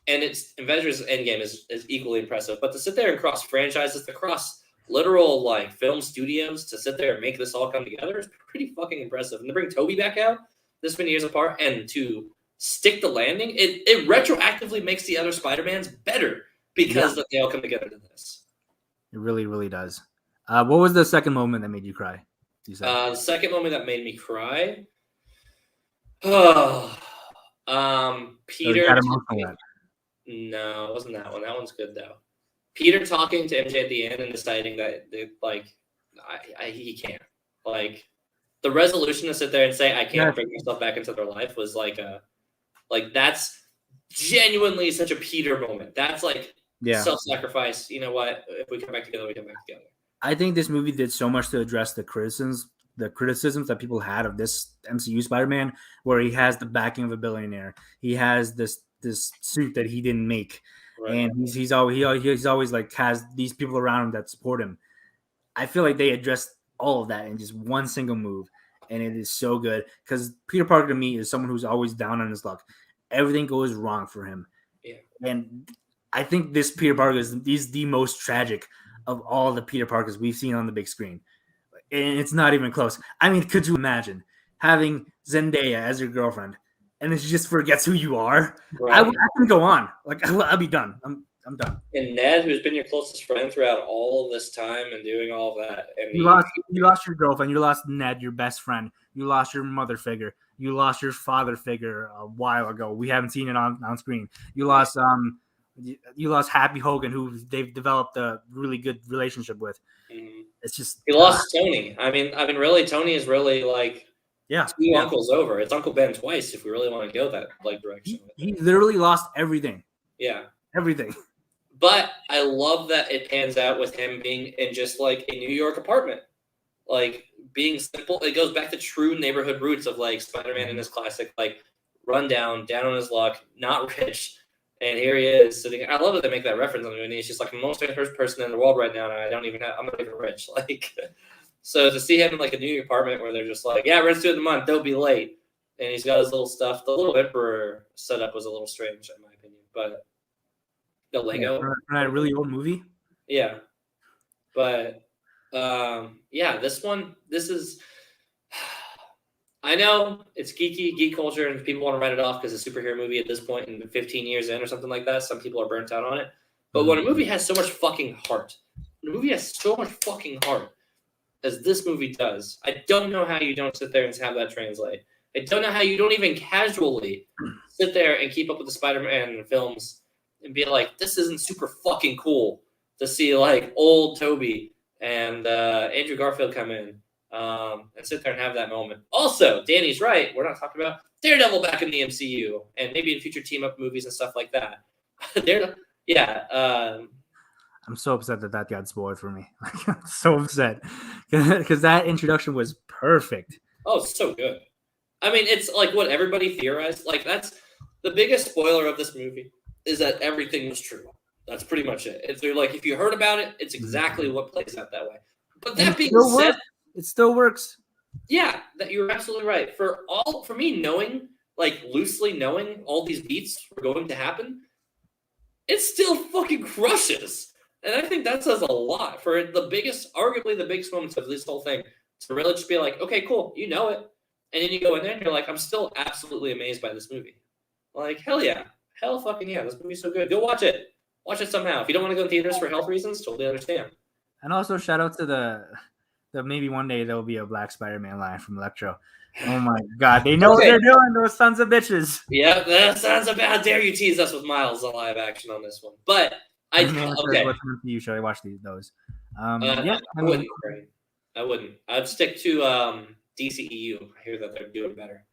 And it's Avengers Endgame is equally impressive. But to sit there and cross franchises, to cross literal like film studios to sit there and make this all come together is pretty fucking impressive. And to bring Toby back out this many years apart and to stick the landing, it retroactively makes the other Spider-Mans better because they all come together to this. It really, really does. What was the second moment that made you cry? The second moment that made me cry. Peter. No, it wasn't that one. That one's good though. Peter talking to MJ at the end and deciding that he can't. Like the resolution to sit there and say I can't bring myself back into their life was like that's genuinely such a Peter moment. That's like self-sacrifice. You know what? If we come back together, we come back together. I think this movie did so much to address the criticisms that people had of this MCU Spider-Man, where he has the backing of a billionaire. He has this suit that he didn't make. Right. And he's always like has these people around him that support him. I feel like they addressed all of that in just one single move, and it is so good because Peter Parker to me is someone who's always down on his luck. Everything goes wrong for him, and I think this Peter Parker is the most tragic of all the Peter Parkers we've seen on the big screen, and it's not even close. I mean, could you imagine having Zendaya as your girlfriend? And then she just forgets who you are. Right. I can go on. Like I'll be done. I'm done. And Ned, who's been your closest friend throughout all of this time and doing all of that, and You lost your girlfriend. You lost Ned, your best friend. You lost your mother figure. You lost your father figure a while ago. We haven't seen it on screen. You lost Happy Hogan, who they've developed a really good relationship with. It's just he lost Tony. I mean, really, Tony is really like two uncles over. It's Uncle Ben twice if we really want to go that like direction. He literally lost everything. Yeah, everything. But I love that it pans out with him being in just like a New York apartment, like being simple. It goes back to true neighborhood roots of like Spider-Man in his classic like rundown, down on his luck, not rich. And here he is sitting. I love that they make that reference on the movie. He's just like the most famous person in the world right now, and I'm not even rich. Like, so to see him in like a New York apartment where they're just like, yeah, rent's due in the month, don't be late, and he's got his little stuff. The little Emperor setup was a little strange in my opinion, but the Lego, for a really old movie. Yeah, but this is. I know it's geek culture, and people want to write it off because it's a superhero movie at this point and 15 years in or something like that. Some people are burnt out on it. But when a movie has so much fucking heart, as this movie does, I don't know how you don't sit there and have that translate. I don't know how you don't even casually sit there and keep up with the Spider-Man films and be like, this isn't super fucking cool to see like old Toby and Andrew Garfield come in. And sit there and have that moment. Also, Danny's right. We're not talking about Daredevil back in the MCU and maybe in future team-up movies and stuff like that. I'm so upset that got spoiled for me. I'm so upset because that introduction was perfect. Oh, it's so good. I mean, it's like what everybody theorized. Like that's the biggest spoiler of this movie is that everything was true. That's pretty much it. If they're like, if you heard about it, it's exactly what plays out that way. But that being said. It still works. Yeah, that you're absolutely right. For me knowing, like loosely knowing all these beats were going to happen, it still fucking crushes. And I think that says a lot for arguably the biggest moments of this whole thing to really just be like, okay, cool, you know it. And then you go in there and you're like, I'm still absolutely amazed by this movie. Like, hell yeah. Hell fucking yeah. This movie's so good. Go watch it. Watch it somehow. If you don't want to go in theaters for health reasons, totally understand. And also shout out to the maybe one day there'll be a Black Spider-Man line from Electro. Oh my God, they know what they're doing, those sons of bitches. Yeah, that sounds about. How dare you tease us with Miles the live action on this one? But What's meant for you? Should I watch those? I wouldn't. I'd stick to DCEU. I hear that they're doing better.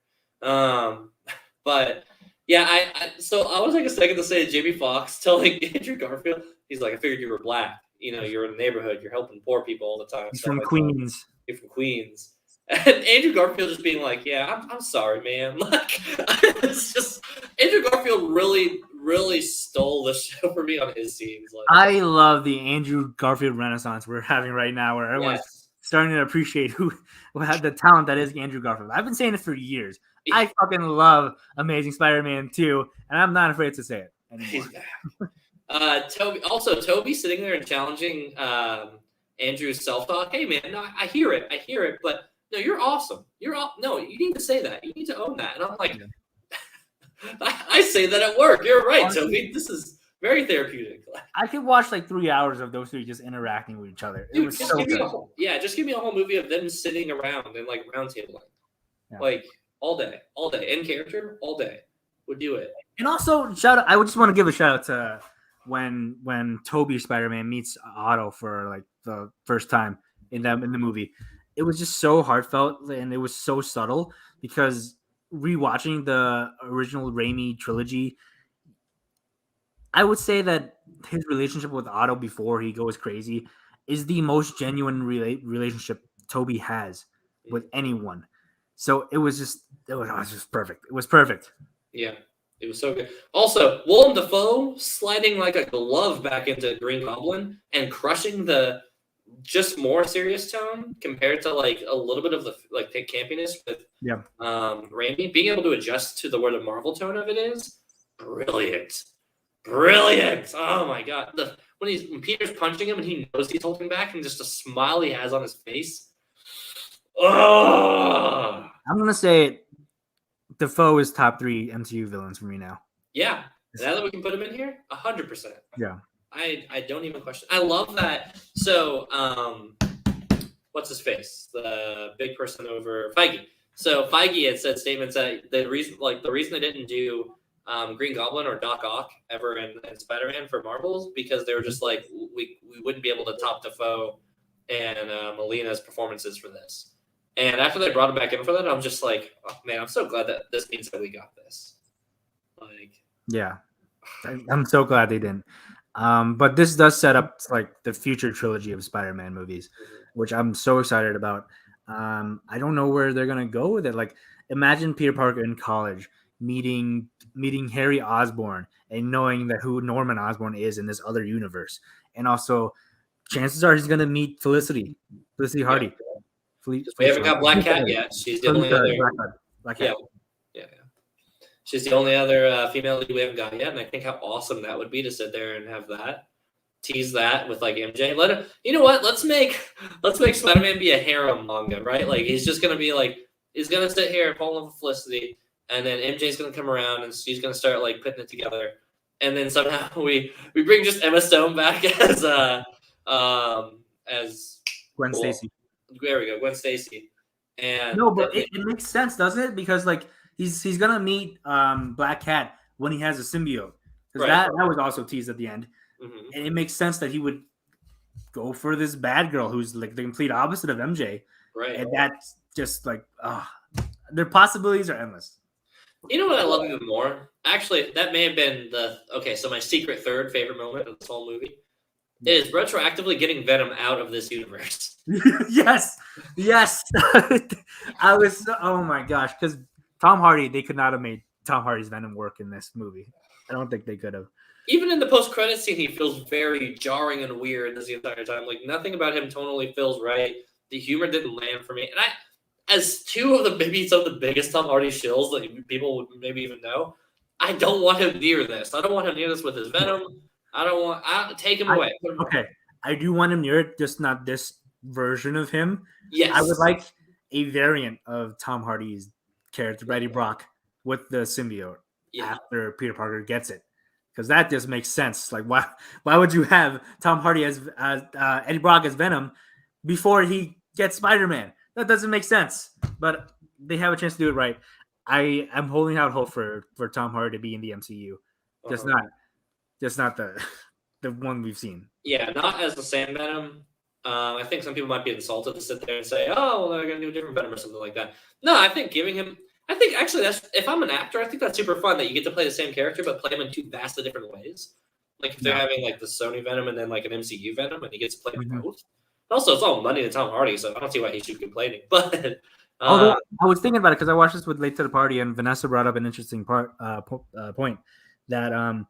But yeah, so I was like a second to say Jamie Foxx telling Andrew Garfield, he's like, I figured you were black. You know, you're in the neighborhood. You're helping poor people all the time. He's from Queens. You're from Queens. And Andrew Garfield just being like, yeah, I'm sorry, man. Like, it's just Andrew Garfield really stole the show for me on his scenes. Like, I love the Andrew Garfield renaissance we're having right now, where everyone's starting to appreciate who had the talent that is Andrew Garfield. I've been saying it for years. I fucking love Amazing Spider-Man 2, and I'm not afraid to say it anymore. He's back. Toby sitting there and challenging Andrew's self-talk. Hey man, no, I hear it, but no, you're awesome. No, you need to say that. You need to own that. And I'm like, I say that at work. You're right, Toby. This is very therapeutic. I could watch like 3 hours of those three just interacting with each other. It was so good. Just give me a whole movie of them sitting around and like round tabling, like all day, in character, all day. Would do it. And also, shout out. I would just want to give a shout out to when Toby Spider-Man meets Otto for like the first time in the movie. It was just so heartfelt and it was so subtle because rewatching the original Raimi trilogy, I would say that his relationship with Otto before he goes crazy is the most genuine relationship Toby has with anyone. So it was just perfect. It was perfect. Yeah. It was so good. Also, Willem Dafoe sliding like a glove back into Green Goblin and crushing the just more serious tone compared to like a little bit of the like campiness with Raimi. Being able to adjust to where the Marvel tone of it is brilliant. Oh my God! When Peter's punching him and he knows he's holding back and just a smile he has on his face. Oh, I'm gonna say Dafoe is top 3 MCU villains for me now. Yeah, Now that we can put him in here, 100%. Yeah. I don't even question. I love that. So, what's his face? The big person over Feige. So Feige had said statements that the reason they didn't do Green Goblin or Doc Ock ever in Spider-Man for Marvels because they were just like we wouldn't be able to top Dafoe and Molina's performances for this. And after they brought him back in for that, I'm just like, oh, man, I'm so glad that this means that we got this. Like, yeah, I'm so glad they didn't. But this does set up like the future trilogy of Spider-Man movies, which I'm so excited about. I don't know where they're gonna go with it. Like, imagine Peter Parker in college meeting Harry Osborn and knowing that who Norman Osborn is in this other universe, and also chances are he's gonna meet Felicity Hardy. We haven't got Black Cat yet. She's the only other. Black Cat. Yeah. She's the only other female lead we haven't got yet, and I think how awesome that would be to sit there and have that, tease that with like MJ. Let him. You know what? Let's make Spider-Man be a harem manga, right? Like he's just gonna be like he's gonna sit here and fall in love with Felicity, and then MJ's gonna come around and she's gonna start like putting it together, and then somehow we bring just Emma Stone back as Gwen Stacy. There we go, Gwen Stacy. And no, but it makes sense, doesn't it? Because like he's gonna meet Black Cat when he has a symbiote. Because that was also teased at the end. Mm-hmm. And it makes sense that he would go for this bad girl who's like the complete opposite of MJ. Right. And that's just like their possibilities are endless. You know what I love even more? Actually, that may have been so my secret third favorite moment of this whole movie is retroactively getting Venom out of this universe. yes. I was oh my gosh, because Tom Hardy, they could not have made Tom Hardy's Venom work in this movie. I don't think they could have. Even in the post-credit scene, he feels very jarring and weird this entire time. Like nothing about him tonally feels right. The humor didn't land for me. And as two of the biggest Tom Hardy shills that people would maybe even know, I don't want him near this. I don't want him near this with his Venom. I take him away. Okay. I do want him near it, just not this version of him. Yes. I would like a variant of Tom Hardy's character, Eddie Brock, with the symbiote after Peter Parker gets it. Because that just makes sense. Like, why would you have Tom Hardy as Eddie Brock as Venom before he gets Spider-Man? That doesn't make sense. But they have a chance to do it right. I'm holding out hope for Tom Hardy to be in the MCU. Just not the one we've seen. Yeah, not as the same Venom. I think some people might be insulted to sit there and say, "Oh, well, they're going to do a different Venom or something like that." No, I think actually that's if I'm an actor, I think that's super fun that you get to play the same character but play him in two vastly different ways. Like if they're having like the Sony Venom and then like an MCU Venom, and he gets to play both. Also, it's all money to Tom Hardy, so I don't see why he should be complaining. But although I was thinking about it because I watched this with Late to the Party, and Vanessa brought up an interesting point that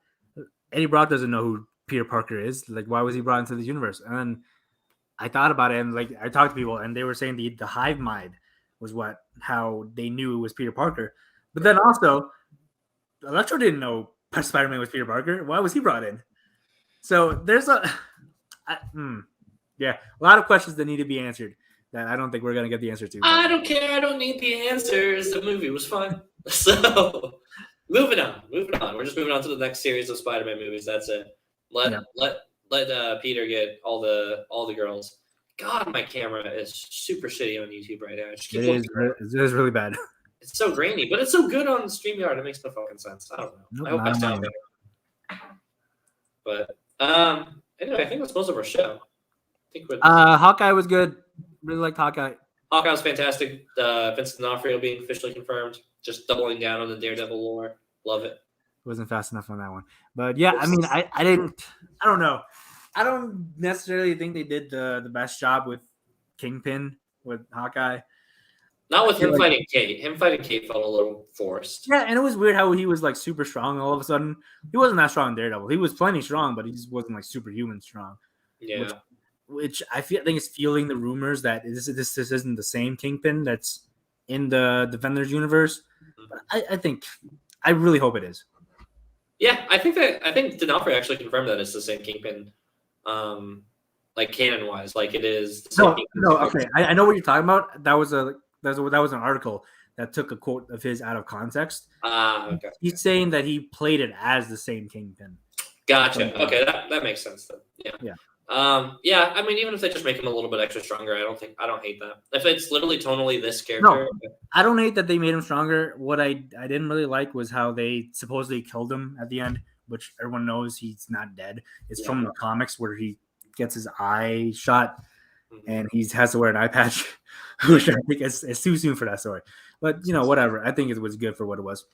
Eddie Brock doesn't know who Peter Parker is. Like, why was he brought into this universe? And then I thought about it, and like I talked to people, and they were saying the hive mind was how they knew it was Peter Parker. But then also, Electro didn't know Spider-Man was Peter Parker. Why was he brought in? So there's a lot of questions that need to be answered that I don't think we're gonna get the answer to. I don't care. I don't need the answers. The movie was fun. So moving on. We're just moving on to the next series of Spider-Man movies. That's it. Let Peter get all the girls. God, my camera is super shitty on YouTube right now. It is really bad. It's so grainy, but it's so good on StreamYard. It makes no fucking sense. I don't know. I hope that's down there. But anyway, I think that's most of our show. Hawkeye was good. Really liked Hawkeye. Hawkeye was fantastic. Vincent D'Onofrio being officially confirmed. Just doubling down on the Daredevil lore. Love it. Wasn't fast enough on that one. But yeah, I mean, I don't know. I don't necessarily think they did the best job with Kingpin with Hawkeye. Not with him fighting Kate. Him fighting Kate felt a little forced. Yeah, and it was weird how he was like super strong all of a sudden. He wasn't that strong in Daredevil. He was plenty strong, but he just wasn't like superhuman strong. Yeah. Which I think is fueling the rumors that this isn't the same Kingpin that's in the Defenders universe. But I really hope it is. Yeah, I think D'Onofrio actually confirmed that it's the same Kingpin, like canon wise, like it is. No, okay. I know what you're talking about. That was an article that took a quote of his out of context. Okay. He's saying that he played it as the same Kingpin. Gotcha. Okay, that makes sense then. Yeah. Yeah. I mean, even if they just make him a little bit extra stronger, I don't hate that. If it's literally tonally this character, I don't hate that they made him stronger. What I didn't really like was how they supposedly killed him at the end, which everyone knows he's not dead. It's from the comics where he gets his eye shot and he has to wear an eye patch, which I think is too soon for that story. But whatever. I think it was good for what it was.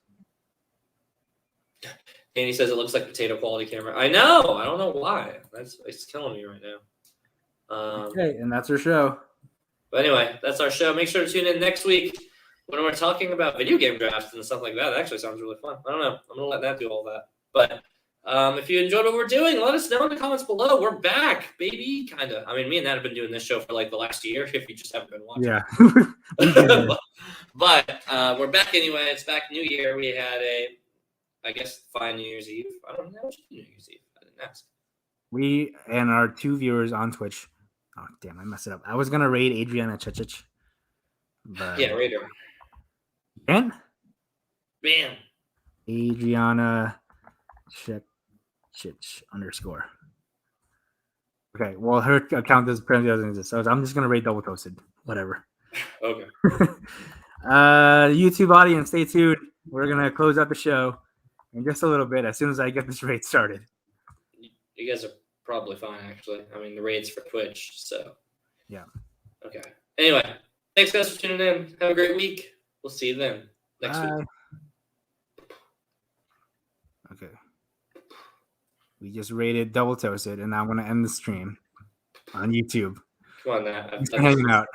Danny says it looks like potato quality camera. I know. I don't know why. It's killing me right now. Okay, and that's our show. But anyway, that's our show. Make sure to tune in next week when we're talking about video game drafts and stuff like that. That actually sounds really fun. I don't know. I'm going to let that do all that. But if you enjoyed what we're doing, let us know in the comments below. We're back, baby. Kind of. I mean, me and Nat have been doing this show for like the last year, if you just haven't been watching. Yeah. But we're back anyway. It's back New Year. We had I guess fine New Year's Eve. I don't know. New Year's Eve. I didn't ask. We and our 2 viewers on Twitch. Oh, damn, I messed it up. I was going to raid Adriana Chichich. But Yeah, raid her. And? Bam. Adriana Chich _ Okay, well, her account apparently doesn't exist. So I'm just going to raid Double Toasted. Whatever. Okay. YouTube audience, stay tuned. We're going to close out the show in just a little bit as soon as I get this raid started. You guys are probably fine, actually. I mean, the raid's for Twitch, so. Yeah. Okay. Anyway, thanks, guys, for tuning in. Have a great week. We'll see you then next week. Okay. We just rated Double Toasted, and now I'm going to end the stream on YouTube. Come on, Nat. Thanks for hanging out.